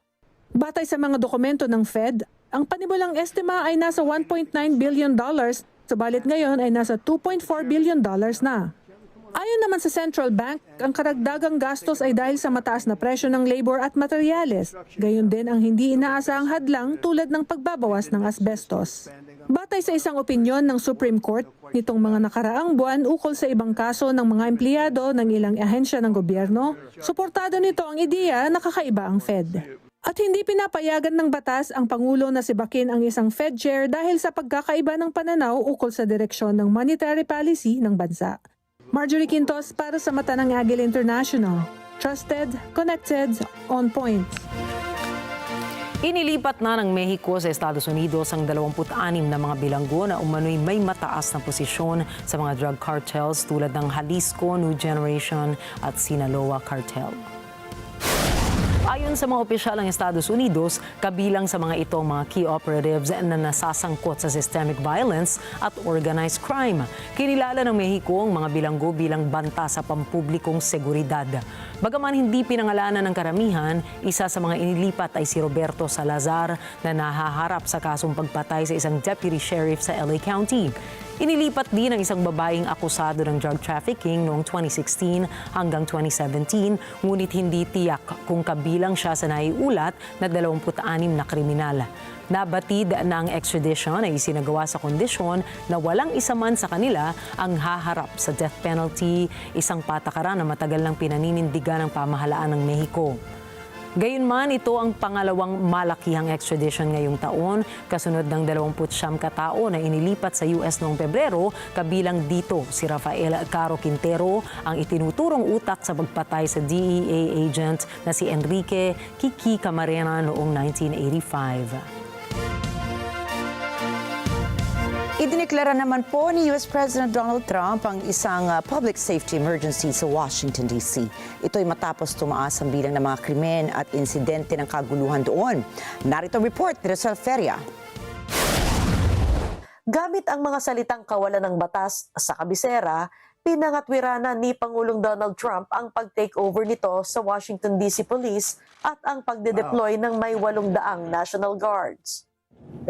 Batay sa mga dokumento ng Fed, ang panimulang estima ay nasa $1.9 billion, subalit ngayon ay nasa $2.4 billion na. Ayon naman sa Central Bank, ang karagdagang gastos ay dahil sa mataas na presyo ng labor at materyales, gayon din ang hindi inaasahang hadlang tulad ng pagbabawas ng asbestos. Batay sa isang opinyon ng Supreme Court, nitong mga nakaraang buwan ukol sa ibang kaso ng mga empleyado ng ilang ahensya ng gobyerno, suportado nito ang ideya na kakaiba ang Fed. At hindi pinapayagan ng batas ang Pangulo na sibakin ang isang Fed chair dahil sa pagkakaiba ng pananaw ukol sa direksyon ng monetary policy ng bansa. Marjorie Quintos para sa Mata ng Agila International. Trusted, connected, on point. Inilipat na ng Mexico sa Estados Unidos ang 26 na mga bilanggo na umano'y may mataas na posisyon sa mga drug cartels tulad ng Jalisco, New Generation at Sinaloa cartel. Ayon sa mga opisyal ng Estados Unidos, kabilang sa mga ito mga key operatives na nasasangkot sa systemic violence at organized crime. Kinilala ng Mexico ang mga bilanggo bilang banta sa pampublikong seguridad. Bagaman hindi pinangalanan ng karamihan, isa sa mga inilipat ay si Roberto Salazar na nahaharap sa kasong pagpatay sa isang deputy sheriff sa LA County. Inilipat din ang isang babaeng akusado ng drug trafficking noong 2016 hanggang 2017, ngunit hindi tiyak kung kabilang siya sa naiulat na 26 na kriminal. Nabatid na ang extradition ay isinagawa sa kondisyon na walang isa man sa kanila ang haharap sa death penalty, isang patakaran na matagal nang pinaninindigan ng pamahalaan ng Mexico. Gayunman, ito ang pangalawang malakihang extradition ngayong taon, kasunod ng 29 katao na inilipat sa US noong Pebrero, kabilang dito si Rafael Caro Quintero, ang itinuturong utak sa pagpatay sa DEA agent na si Enrique Kiki Camarena noong 1985. Idineklara naman po ni US President Donald Trump ang isang public safety emergency sa Washington, D.C. Ito'y matapos tumaas ang bilang ng mga krimen at insidente ng kaguluhan doon. Narito ang report ni Rosel Feria. Gamit ang mga salitang kawalan ng batas sa kabisera, pinangatwiranan ni Pangulong Donald Trump ang pag-takeover nito sa Washington DC Police at ang pagde-deploy ng may 800 National Guards.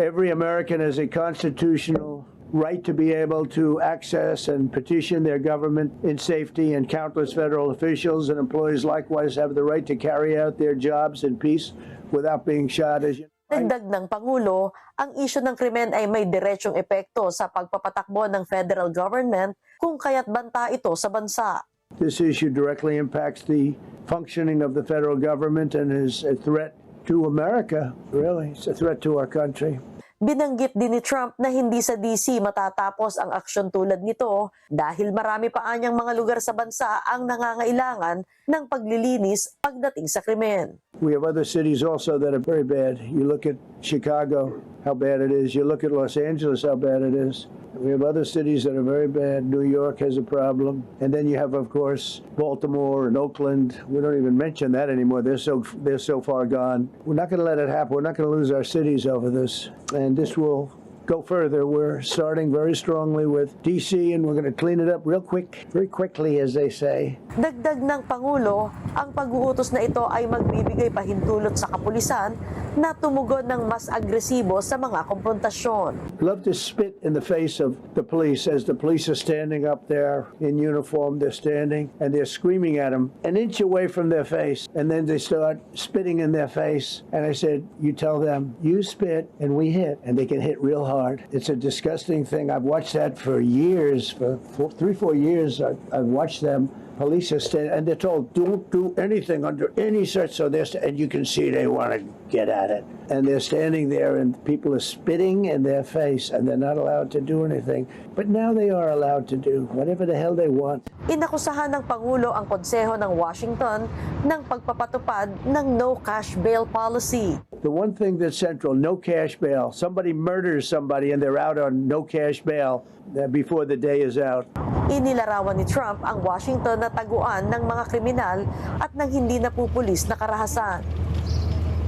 Every American has a constitutional right to be able to access and petition their government in safety, and countless federal officials and employees likewise have the right to carry out their jobs in peace without being shot. Dagdag ng Pangulo, ang isyu ng krimen ay may diretsyong epekto sa pagpapatakbo ng federal government kung kaya't banta ito sa bansa. This issue directly impacts the functioning of the federal government and is a threat to America, really. It's a threat to our country. Binanggit din ni Trump na hindi sa DC matatapos ang aksyon tulad nito dahil marami pa anyang mga lugar sa bansa ang nangangailangan ng paglilinis pagdating sa krimen. We have other cities also that are very bad. You look at Chicago, how bad it is. You look at Los Angeles, how bad it is. We have other cities that are very bad. New York has a problem. And then you have, of course, Baltimore and Oakland. We don't even mention that anymore. They're so far gone. We're not going to let it happen. We're not going to lose our cities over this. And this will go further. We're starting very strongly with DC, and we're going to clean it up real quick, very quickly, as they say. Dagdag ng Pangulo, ang pag-uutos na ito ay magbibigay pahintulot sa kapulisan na tumugon ng mas agresibo sa mga konfrontasyon. Love to spit in the face of the police as the police are standing up there in uniform. They're standing and they're screaming at them an inch away from their face, and then they start spitting in their face. And I said, you tell them, you spit and we hit, and they can hit real hard. It's a disgusting thing. I've watched that for years, for 3-4 years. I've watched them. Police are standing, and they're told, don't do anything under any such, so and you can see they want to get at it. And they're standing there, and people are spitting in their face, and they're not allowed to do anything. But now they are allowed to do whatever the hell they want. Inakusahan ng Pangulo ang Konseho ng Washington ng pagpapatupad ng no cash bail policy. The one thing that's central, no cash bail. Somebody murders somebody, and they're out on no cash bail before the day is out. Inilarawan ni Trump ang Washington na taguan ng mga kriminal at ng hindi napupulis na karahasan.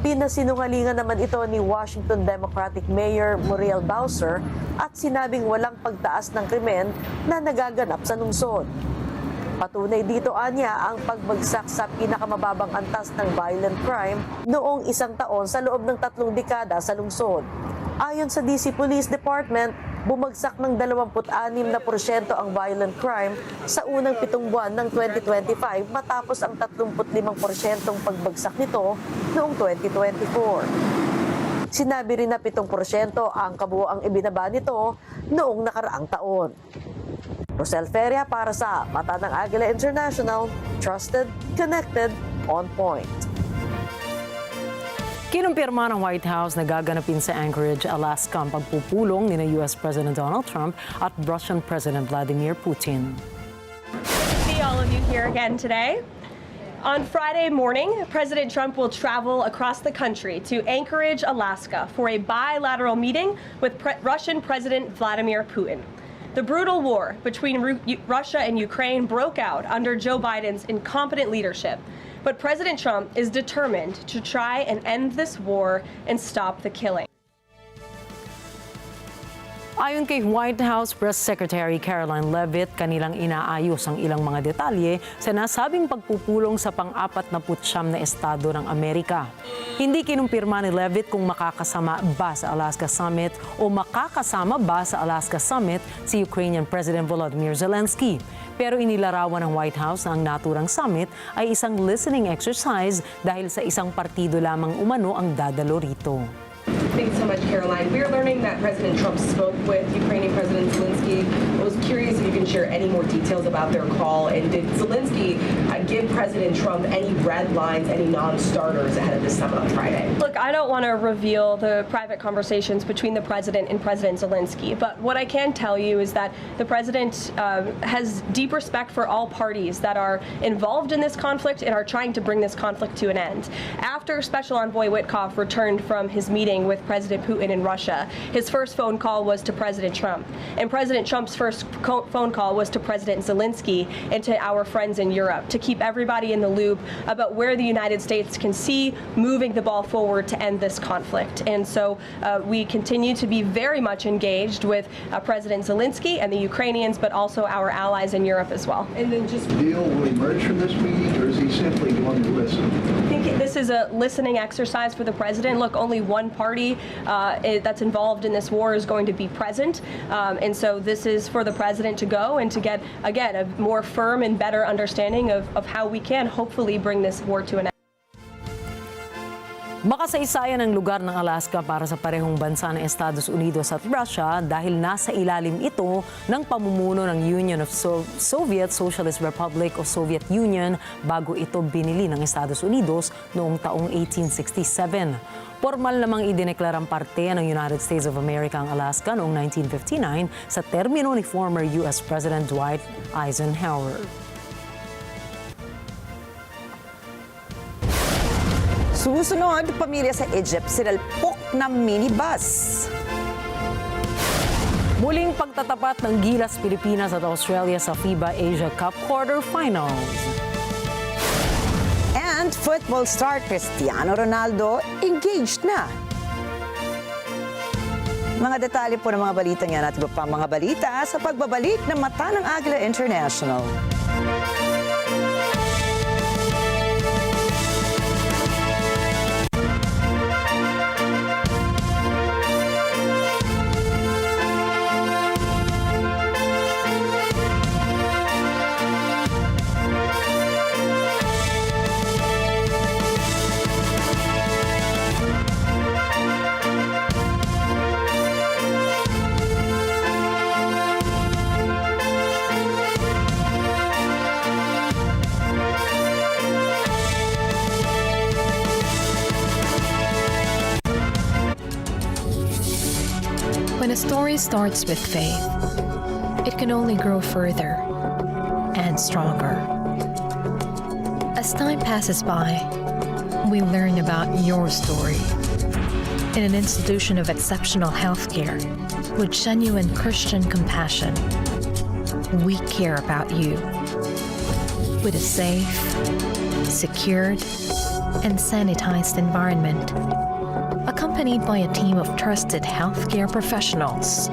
Pinasinungalingan naman ito ni Washington Democratic Mayor Muriel Bowser at sinabing walang pagtaas ng krimen na nagaganap sa lungsod. Patunay dito anya ang pagbagsak sa pinakamababang antas ng violent crime noong 1 taon sa loob ng 3 dekada sa lungsod. Ayon sa DC Police Department, bumagsak ng 26% ang violent crime sa unang 7 buwan ng 2025 matapos ang 35% pagbagsak nito noong 2024. Sinabi rin na 7% ang kabuoang ibinaba nito noong nakaraang taon. Rosel Feria para sa Mata ng Agila International, trusted, connected, on point. Kinumpirma ng White House na gaganapin sa Anchorage, Alaska ang pagpupulong ni US President Donald Trump at Russian President Vladimir Putin. See all of you here again today. On Friday morning, President Trump will travel across the country to Anchorage, Alaska for a bilateral meeting with Russian President Vladimir Putin. The brutal war between Russia and Ukraine broke out under Joe Biden's incompetent leadership. But President Trump is determined to try and end this war and stop the killing. Ayon kay White House Press Secretary Caroline Leavitt, kanilang inaayos ang ilang mga detalye sa nasabing pagpupulong sa pang-49 na estado ng Amerika. Hindi kinumpirma ni Leavitt kung makakasama ba sa Alaska Summit o makakasama ba sa Alaska Summit si Ukrainian President Volodymyr Zelensky. Pero inilarawan ng White House na ang naturang summit ay isang listening exercise dahil sa isang partido lamang umano ang dadalo rito. Thanks so much, Caroline. We are learning that President Trump spoke with Ukrainian President Zelensky. I was curious if you can share any more details about their call, and did Zelensky give President Trump any red lines, any non-starters ahead of this summit on Friday? Look, I don't want to reveal the private conversations between the president and President Zelensky, but what I can tell you is that the president has deep respect for all parties that are involved in this conflict and are trying to bring this conflict to an end. After Special Envoy Witkoff returned from his meeting with President Putin in Russia, his first phone call was to President Trump. And President Trump's first phone call was to President Zelensky and to our friends in Europe to keep everybody in the loop about where the United States can see moving the ball forward to end this conflict. And so we continue to be very much engaged with President Zelensky and the Ukrainians, but also our allies in Europe as well. And then just deal will emerge from this meeting, or is he simply going to listen? I think this is a listening exercise for the president. Look, only one party that's involved in this war is going to be present. And so this is for the president to go and to get, again, a more firm and better understanding of how we can hopefully bring this war to an end. Makasaysayan ang lugar ng Alaska para sa parehong bansa ng Estados Unidos at Russia dahil nasa ilalim ito ng pamumuno ng Union of Soviet Socialist Republic o Soviet Union bago ito binili ng Estados Unidos noong taong 1867. Formal namang idineklarang parte ng United States of America ang Alaska noong 1959 sa termino ni former U.S. President Dwight Eisenhower. Susunod, pamilya sa Egypt sinalpok ng minibus. Muling pagtatapat ng Gilas Pilipinas at Australia sa FIBA Asia Cup quarterfinals. And football star Cristiano Ronaldo engaged na. Mga detalye po ng mga balitang yan at iba pang mga balita sa pagbabalik ng Mata ng Agila International. When a story starts with faith, it can only grow further and stronger. As time passes by, we learn about your story. In an institution of exceptional healthcare with genuine Christian compassion, we care about you. With a safe, secured, and sanitized environment, accompanied by a team of trusted healthcare professionals,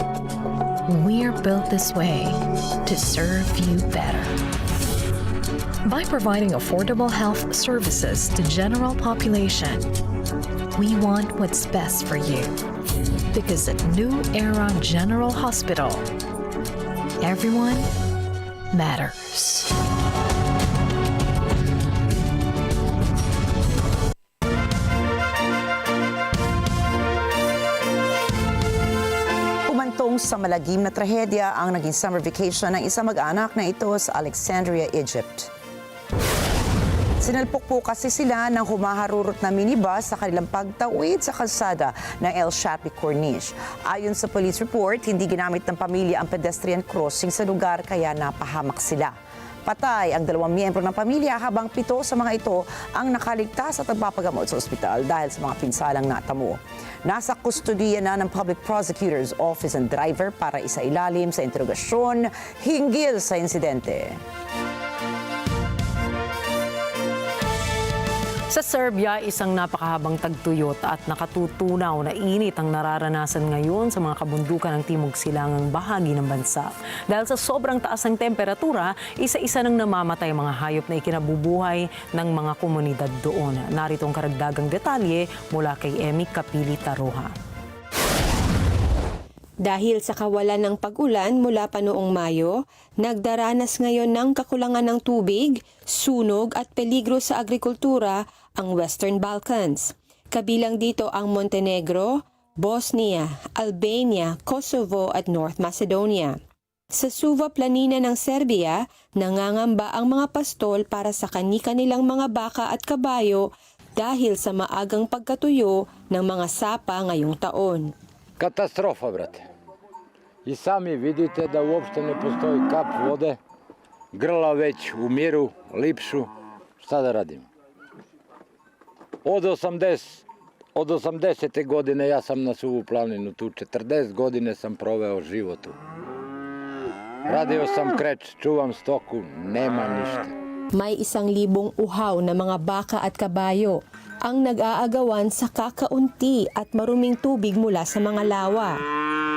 we're built this way to serve you better. By providing affordable health services to general population, we want what's best for you. Because at New Era General Hospital, everyone matters. Sa malagim na trahedya ang naging summer vacation ng isang mag-anak na ito sa Alexandria, Egypt. Sinalpok po kasi sila ng humaharurot na minibus sa kanilang pagtawid sa kalsada ng El Shafi Corniche. Ayon sa police report, hindi ginamit ng pamilya ang pedestrian crossing sa lugar kaya napahamak sila. Patay ang 2 miyembro ng pamilya habang 7 sa mga ito ang nakaligtas at nagpapagamot sa ospital dahil sa mga pinsalang natamo. Nasa kustudiya na ng Public Prosecutor's Office ang driver para isailalim sa interogasyon hinggil sa insidente. Sa Serbia, isang napakahabang tagtuyot at nakatutunaw na init ang nararanasan ngayon sa mga kabundukan ng timog silangang bahagi ng bansa. Dahil sa sobrang taas ng temperatura, isa-isa nang namamatay ang mga hayop na ikinabubuhay ng mga komunidad doon. Narito ang karagdagang detalye mula kay Emmy Kapili Taroha. Dahil sa kawalan ng pag-ulan mula pa noong Mayo, nagdaranas ngayon ng kakulangan ng tubig, sunog at peligro sa agrikultura ang Western Balkans. Kabilang dito ang Montenegro, Bosnia, Albania, Kosovo at North Macedonia. Sa Suva Planina ng Serbia, nangangamba ang mga pastol para sa kani-kanilang mga baka at kabayo dahil sa maagang pagkatuyo ng mga sapa ngayong taon. Katastrofa, brate. I sami vidite da uopšte ne postoji kap vode, grla već umiru, lipšu, šta da radimo? Od 80. godine ja sam na Suvu planinu, tu 40 godine sam proveo životu. Radio sam kreć, čuvam stoku, nema ništa. May 1,000 uhaw na mga baka at kabayo ang nag-aagawan sa kakaunti at maruming tubig mula sa mga lawa.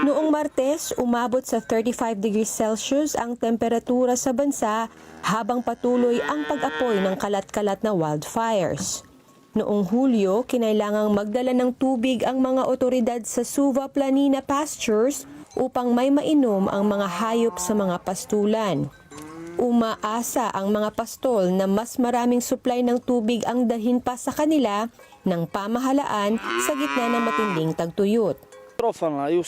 Noong Martes, umabot sa 35 degrees Celsius ang temperatura sa bansa habang patuloy ang pag-apoy ng kalat-kalat na wildfires. Noong Hulyo, kinailangang magdala ng tubig ang mga otoridad sa Suva Planina Pastures upang may mainom ang mga hayop sa mga pastulan. Umaasa ang mga pastol na mas maraming supply ng tubig ang dalhin pa sa kanila ng pamahalaan sa gitna ng matinding tagtuyot. Katastrofalna i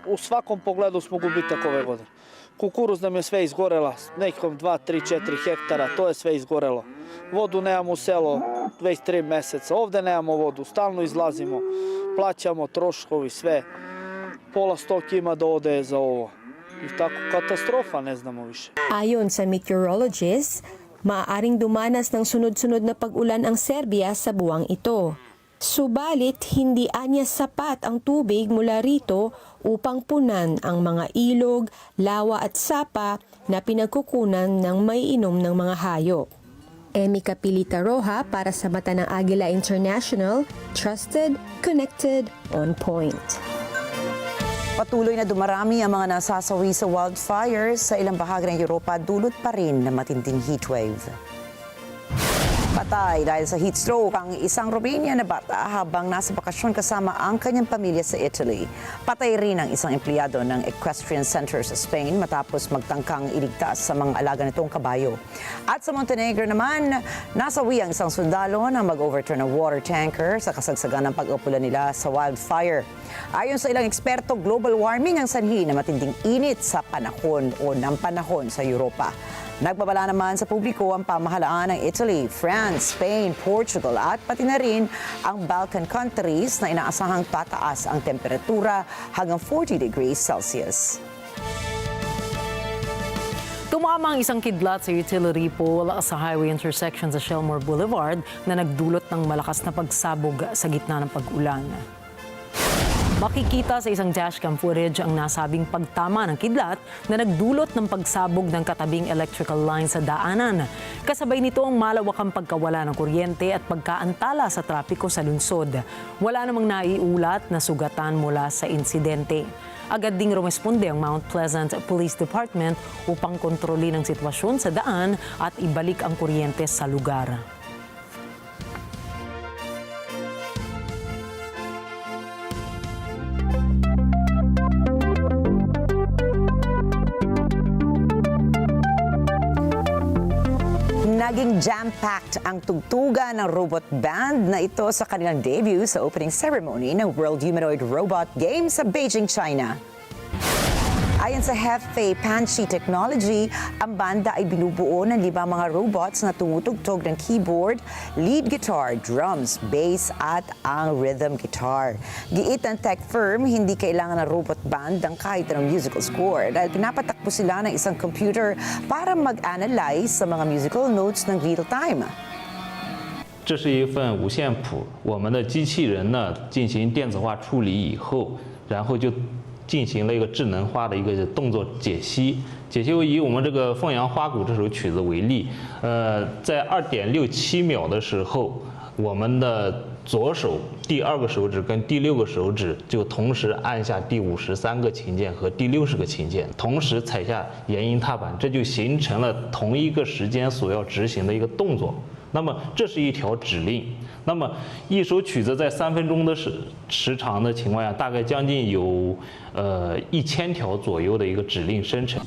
u svakom pogledu smo gubitak ove godine. Kukuruz nam je sve izgorela, nekom 2, 3, 4 hektara, to je sve izgorelo. Vodu nemamo u selo 23 meseca, ovde nemamo vodu, stalno izlazimo, plaćamo troškovi, sve. Pola stoke ima da ode za ovo. I tako katastrofa, ne znamo više. Ayon sa meteorologists, maaaring dumanas ng sunod-sunod na pag-ulan ang Serbia sa buwang ito. Subalit, hindi anya sapat ang tubig mula rito upang punan ang mga ilog, lawa at sapa na pinagkukunan ng maiinom ng mga hayop. Emi Capilita Roja para sa mata ng Agila International, trusted, connected, on point. Patuloy na dumarami ang mga nasasawi sa wildfires sa ilang bahagi ng Europa dulot pa rin ng matinding heatwave. Patay dahil sa heat stroke ang isang Romanian na bata habang nasa bakasyon kasama ang kanyang pamilya sa Italy. Patay rin ang isang empleyado ng Equestrian Center sa Spain matapos magtangkang iligtas sa mga alaga nitong kabayo. At sa Montenegro naman, nasawi ang isang sundalo na mag-overturn ng water tanker sa kasagsagan ng pag-upula nila sa wildfire. Ayon sa ilang eksperto, global warming ang sanhi na matinding init sa panahon o ng panahon sa Europa. Nagbabala naman sa publiko ang pamahalaan ng Italy, France, Spain, Portugal at pati na rin ang Balkan countries na inaasahang tataas ang temperatura hanggang 40 degrees Celsius. Tumama ang isang kidlat sa utility pole sa highway intersection sa Shellmore Boulevard na nagdulot ng malakas na pagsabog sa gitna ng pag-ulan. Makikita sa isang dashcam footage ang nasabing pagtama ng kidlat na nagdulot ng pagsabog ng katabing electrical line sa daanan. Kasabay nito ang malawakang pagkawala ng kuryente at pagkaantala sa trapiko sa lungsod. Wala namang naiulat na sugatan mula sa insidente. Agad ding rumesponde ang Mount Pleasant Police Department upang kontrolin ang sitwasyon sa daan at ibalik ang kuryente sa lugar. Naging jam-packed ang tugtugan ng robot band na ito sa kanilang debut sa opening ceremony ng World Humanoid Robot Games sa Beijing, China. Ayon sa Hefei Panshi Technology, ang banda ay binubuo ng 5 mga robots na tumutugtog ng keyboard, lead guitar, drums, bass at ang rhythm guitar. Giit ng tech firm, hindi kailangan ng robot band ang kahit anong musical score dahil pinapatakbo sila ng isang computer para mag-analyze sa mga musical notes ng real time. 这是一份五线谱，我们的机器人呢进行电子化处理以后，然后就进行了一个智能化的一个动作解析。以我们这个凤阳花鼓这首曲子为例，在2.67秒的时候，我们的左手第2个手指跟第6个手指就同时按下第53个琴键和第60个琴键，同时踩下延音踏板，这就形成了同一个时间所要执行的一个动作。那么这是一条指令。那么一首曲子在3分钟的时长的情况下，大概将近有1000条左右的一个指令生成。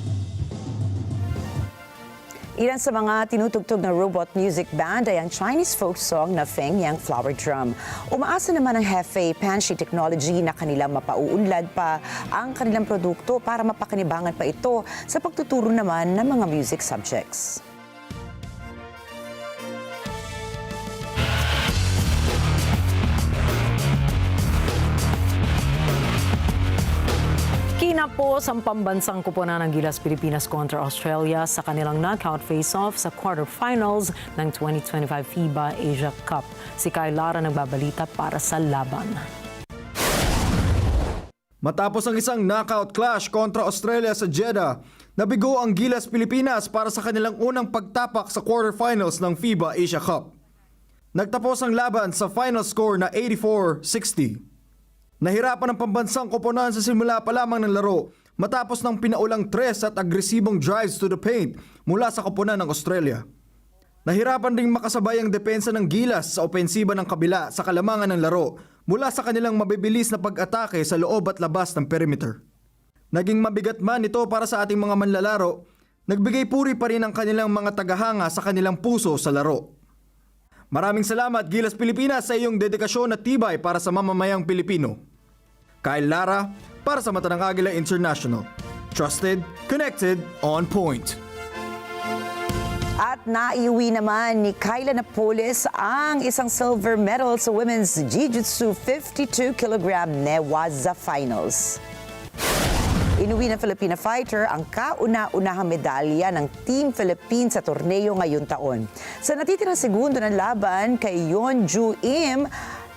Ilan sa mga tinutugtog na robot music band ay ang Chinese folk song na Feng Yang Flower Drum. Umaasa naman ang Hefei Panshi Technology na kanilang mapauunlad pa ang kanilang produkto para mapakinabangan pa ito sa pagtuturo naman ng mga music subjects. Kinapos ang pambansang koponan ng Gilas Pilipinas kontra Australia sa kanilang knockout face-off sa quarterfinals ng 2025 FIBA Asia Cup. Si Kyle Lara nagbabalita para sa laban. Matapos ang isang knockout clash kontra Australia sa Jeddah, Nabigo ang Gilas Pilipinas para sa kanilang unang pagtapak sa quarterfinals ng FIBA Asia Cup. Nagtapos ang laban sa final score na 84-60. Nahirapan ang pambansang koponan sa simula pa lamang ng laro matapos ng pinaulang 3 at agresibong drives to the paint mula sa koponan ng Australia. Nahirapan ding makasabay ang depensa ng Gilas sa opensiba ng kabila sa kalamangan ng laro mula sa kanilang mabibilis na pag-atake sa loob at labas ng perimeter. Naging mabigat man ito para sa ating mga manlalaro, nagbigay puri pa rin ang kanilang mga tagahanga sa kanilang puso sa laro. Maraming salamat Gilas Pilipinas sa iyong dedikasyon at tibay para sa mamamayang Pilipino. Kyle Lara para sa Mata ng Agila International. Trusted, connected, on point. At naiuwi naman ni Kyla Napoles ang isang silver medal sa Women's Jiu-Jitsu 52 kg Newaza Finals. Inuwi ng Filipina fighter ang kauna-unahang medalya ng Team Philippines sa torneo ngayong taon. Sa natitirang segundo ng laban kay Yoon Ju-im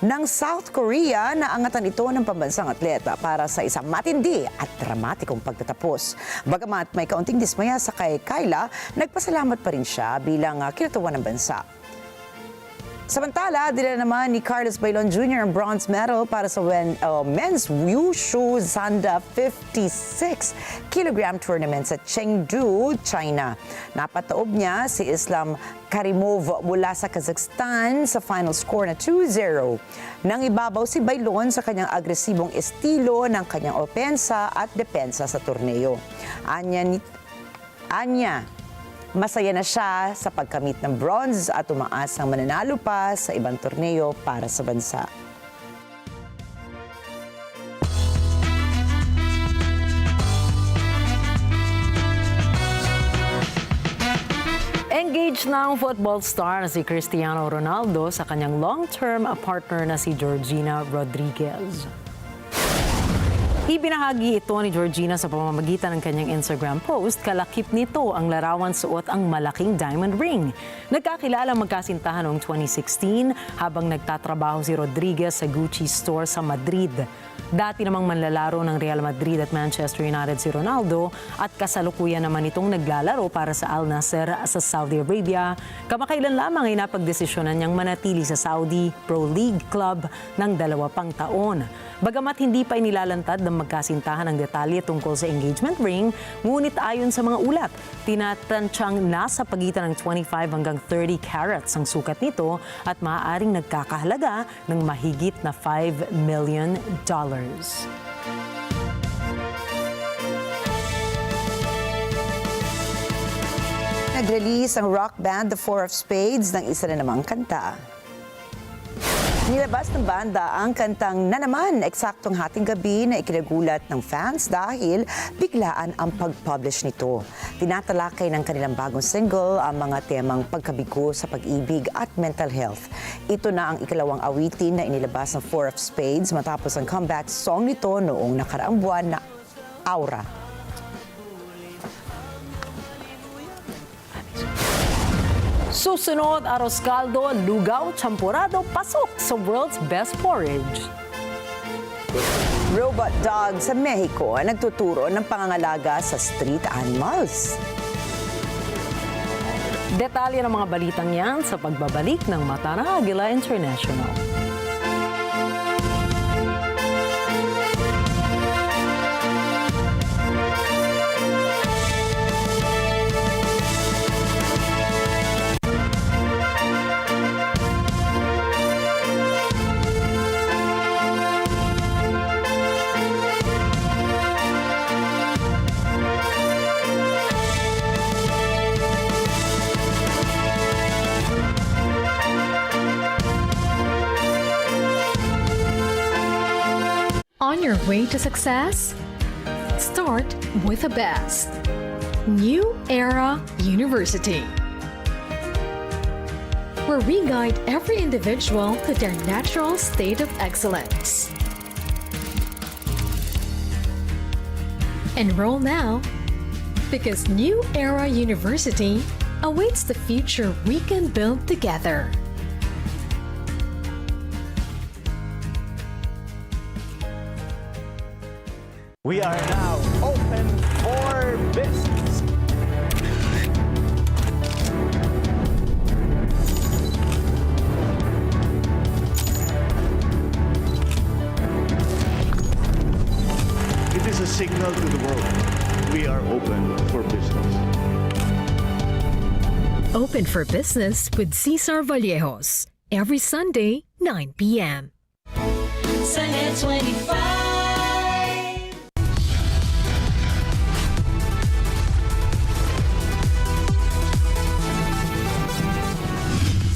ng South Korea, naangatan ito ng pambansang atleta para sa isang matindi at dramatikong pagtatapos. Bagamat may kaunting dismaya sa kay Kyla, nagpasalamat pa rin siya bilang kinatuwa ng bansa. Samantala, dila naman ni Carlos Bailon Jr. ang bronze medal para sa men's wushu Handa 56 kg tournament sa Chengdu, China. Napataob niya si Islam Karimov mula sa Kazakhstan sa final score na 2-0. Nang ibabaw si Bailon sa kanyang agresibong estilo ng kanyang opensa at depensa sa torneo. Anya, masaya na siya sa pagkamit ng bronze at umaasang mananalo pa sa ibang torneo para sa bansa. Engaged na ang football star na si Cristiano Ronaldo sa kanyang long-term partner na si Georgina Rodriguez. Ibinahagi ito ni Georgina sa pamamagitan ng kanyang Instagram post, kalakip nito ang larawan suot ang malaking diamond ring. Nagkakilala magkasintahan noong 2016 habang nagtatrabaho si Rodriguez sa Gucci store sa Madrid. Dati namang manlalaro ng Real Madrid at Manchester United si Ronaldo at kasalukuyan naman itong naglalaro para sa Al Nassr sa Saudi Arabia. Kamakailan lamang ay napagdesisyonan niyang manatili sa Saudi Pro League Club ng 2 pang taon. Bagamat hindi pa inilalantad ng magkasintahan ang detalye tungkol sa engagement ring, ngunit ayon sa mga ulat, tinatansyang nasa pagitan ng 25 hanggang 30 carats ang sukat nito at maaaring nagkakahalaga ng mahigit na $5 million. Nag-release ang rock band The Four of Spades ng isa na namang kanta. Nilabas ng banda ang kantang Na Naman eksaktong hating gabi na ikinagulat ng fans dahil biglaan ang pag-publish nito. Tinatalakay ng kanilang bagong single ang mga temang pagkabigo sa pag-ibig at mental health. Ito na ang ikalawang awitin na inilabas ng Four of Spades matapos ang comeback song nito noong nakaraang buwan na Aura. Susunod, arroz caldo, lugaw, champurado, pasok sa world's best porridge. Robot dog sa Mexico ang nagtuturo ng pangangalaga sa street animals. Detalye ng mga balitang yan sa pagbabalik ng Mata ng Agila International. On your way to success? Start with the best. New Era University, where we guide every individual to their natural state of excellence. Enroll now, because New Era University awaits the future we can build together. We are now open for business. It is a signal to the world. We are open for business. Open for Business with Cesar Vallejos. Every Sunday, 9 p.m. Sunday 25.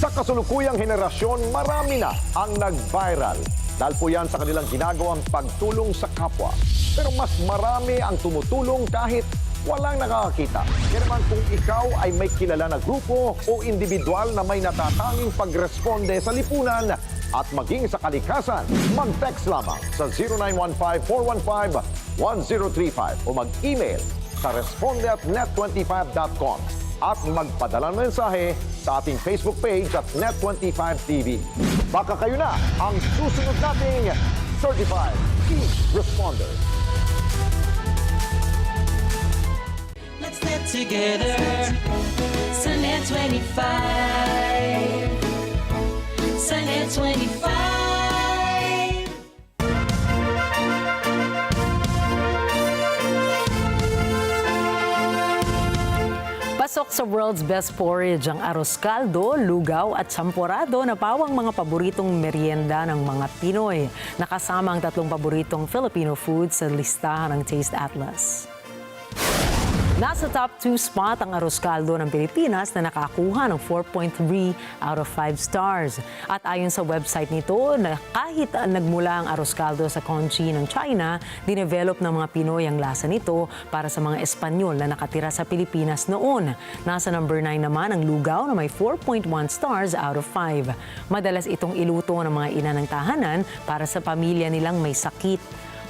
Sa kasulukuyang henerasyon, marami na ang nag-viral. Dahil po yan sa kanilang ginagawang pagtulong sa kapwa. Pero mas marami ang tumutulong kahit walang nakakakita. Kaya naman kung ikaw ay may kilala na grupo o individual na may natatanging pagresponde sa lipunan at maging sa kalikasan, mag-text lamang sa 0915-415-1035 o mag-email sa responde@net25.com at magpadala ng mensahe sa ating Facebook page at Net25TV. Baka kayo na ang susunod nating Certified Key Responder. Let's get together. Sunday 25. Sunday 25. Pasok sa world's best porridge ang arroz caldo, lugaw at champorado na pawang mga paboritong merienda ng mga Pinoy. Nakasama ang 3 paboritong Filipino foods sa listahan ng Taste Atlas. Nasa top 2 spot ang arroz caldo ng Pilipinas na nakakuha ng 4.3 out of 5 stars. At ayon sa website nito, na kahit nagmula ang arroz caldo sa Conchi ng China, dinevelop ng mga Pinoy ang lasa nito para sa mga Espanyol na nakatira sa Pilipinas noon. Nasa number 9 naman ang lugaw na may 4.1 stars out of 5. Madalas itong iluto ng mga ina ng tahanan para sa pamilya nilang may sakit.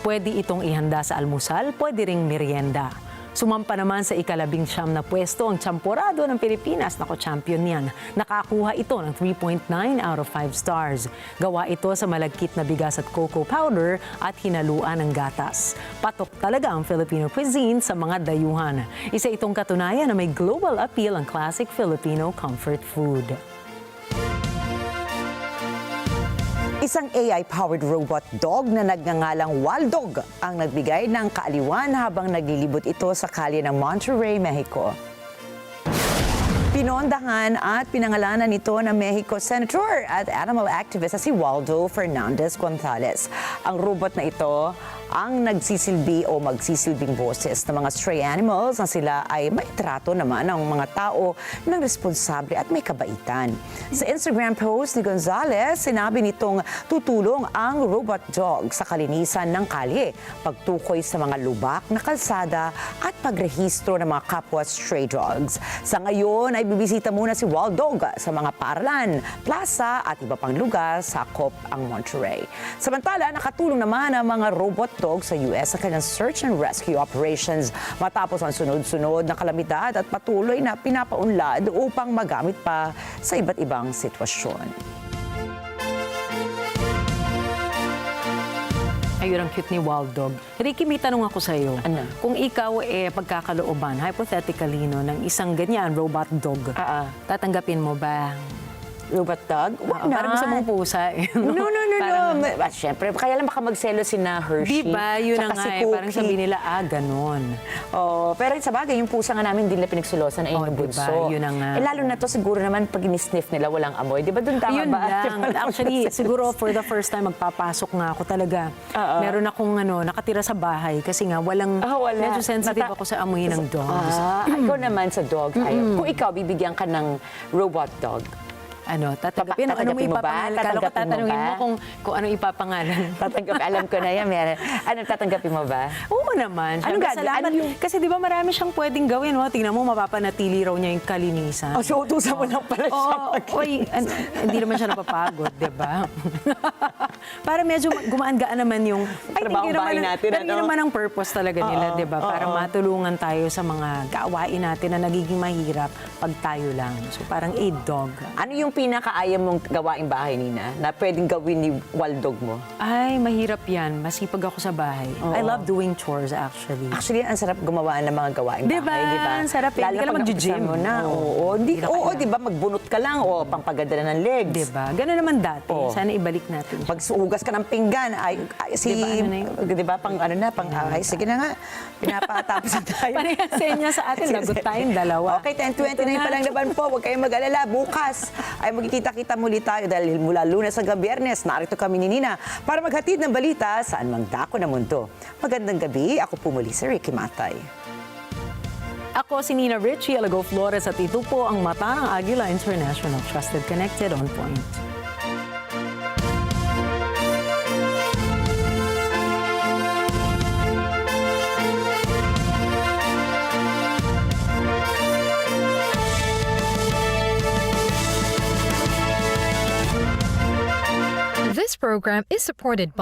Pwede itong ihanda sa almusal, pwede ring merienda. Sumampa naman sa ika-19 na pwesto ang champorado ng Pilipinas. Nako, champion yan. Nakakuha ito ng 3.9 out of 5 stars. Gawa ito sa malagkit na bigas at cocoa powder at hinaluan ng gatas. Patok talaga ang Filipino cuisine sa mga dayuhan. Isa itong katunayan na may global appeal ang classic Filipino comfort food. Isang AI-powered robot dog na nagngangalang Waldog ang nagbigay ng kaaliwan habang naglilibot ito sa kalye ng Monterrey, Mexico. Pinondahan at pinangalanan nito ng Mexico Senator at animal activist na si Waldo Fernandez Gonzalez. Ang robot na ito ang nagsisilbi o magsisilbing boses ng mga stray animals na sila ay may trato naman ng mga tao ng responsable at may kabaitan. Sa Instagram post ni Gonzalez, sinabi nitong tutulong ang robot dog sa kalinisan ng kalye, pagtukoy sa mga lubak na kalsada at pagrehistro ng mga kapwa stray dogs. Sa ngayon ay bibisita muna si Waldog sa mga paaralan, plaza at iba pang lugar sa sakop ang Monterrey. Samantala, nakatulong naman ang mga robot dog sa US sa kanyang search and rescue operations matapos ang sunod-sunod na kalamidad at patuloy na pinapaunlad upang magamit pa sa iba't ibang sitwasyon. Ayun ang cute ni Waldog. Ricky, may tanong ako sa iyo. Ano? Kung ikaw pagkakalooban, hypothetically, no, ng isang ganyan robot dog, tatanggapin mo ba? Robot dog? Parang gusto mong pusa. No. Siyempre, kaya lang baka magselo si na Hershey. Diba? Yun na nga parang sabi nila, ganon. Pero sa bagay, yung pusa nga namin, hindi nila pinagsulosan ay yung bunso. Diba? Yun na nga. Lalo na to siguro naman pag in-sniff nila, walang amoy. Di ba doon tama yun ba? Lang. Actually, siguro for the first time, magpapasok nga ako talaga. Meron akong nakatira sa bahay kasi nga medyo sensitive ako sa amoy ng dogs. Ikaw naman sa dog, kung ikaw, bibigyan ka ng robot dog, tatanggapin? Ano mo ipapangalan? Kala ko tatanungin mo kung ano ipapangalan. Alam ko na yan. Tatanggapin mo ba? Oo naman. Salamat. Kasi di ba marami siyang pwedeng gawin. Tingnan mo, mapapanatili raw niya yung kalinisan. So, utusan mo lang pala siya. Hindi naman siya napapagod, di ba? Para medyo gumaan-gaan naman yung trabaho bahay natin. Pero yun naman ang purpose talaga nila, di ba? Para matulungan tayo sa mga gawain natin na nagiging mahirap pag tayo lang. So, parang aid dog. Ano yung pinakaaya mong gawaing bahay, Nina, na pwedeng gawin ni Waldog mo? Ay, mahirap yan. Masipag ako sa bahay. Oo. I love doing chores actually. Actually, ang sarap gumawa ng mga gawaing Diba? bahay, di ba? Ang sarap eh. Lalo Hindi ka lang pag mag-gym. mo na. Oo, di ba? Magbunot ka lang o pampaganda ng legs. Diba? Ganun naman dati. Sana ibalik natin. Pagsuhugas ka ng pinggan, Diba, ano na yun? di ba, ay, sige na nga, pinapatapos na tayo. Panayasin niya sa atin, lagot tayong dalawa. Okay, 10:29 pa lang naman po, huwag kayong mag-alala. Bukas ay magkikita-kita muli tayo dahil mula Lunes hanggang Biyernes, narito kami ni Nina para maghatid ng balita saan mang dako ng mundo. Magandang gabi, ako po muli si Ricky Matay. Ako si Nina Richie Alago Flores at ito po ang mata ng Agila International. Trusted, connected, on point. This program is supported by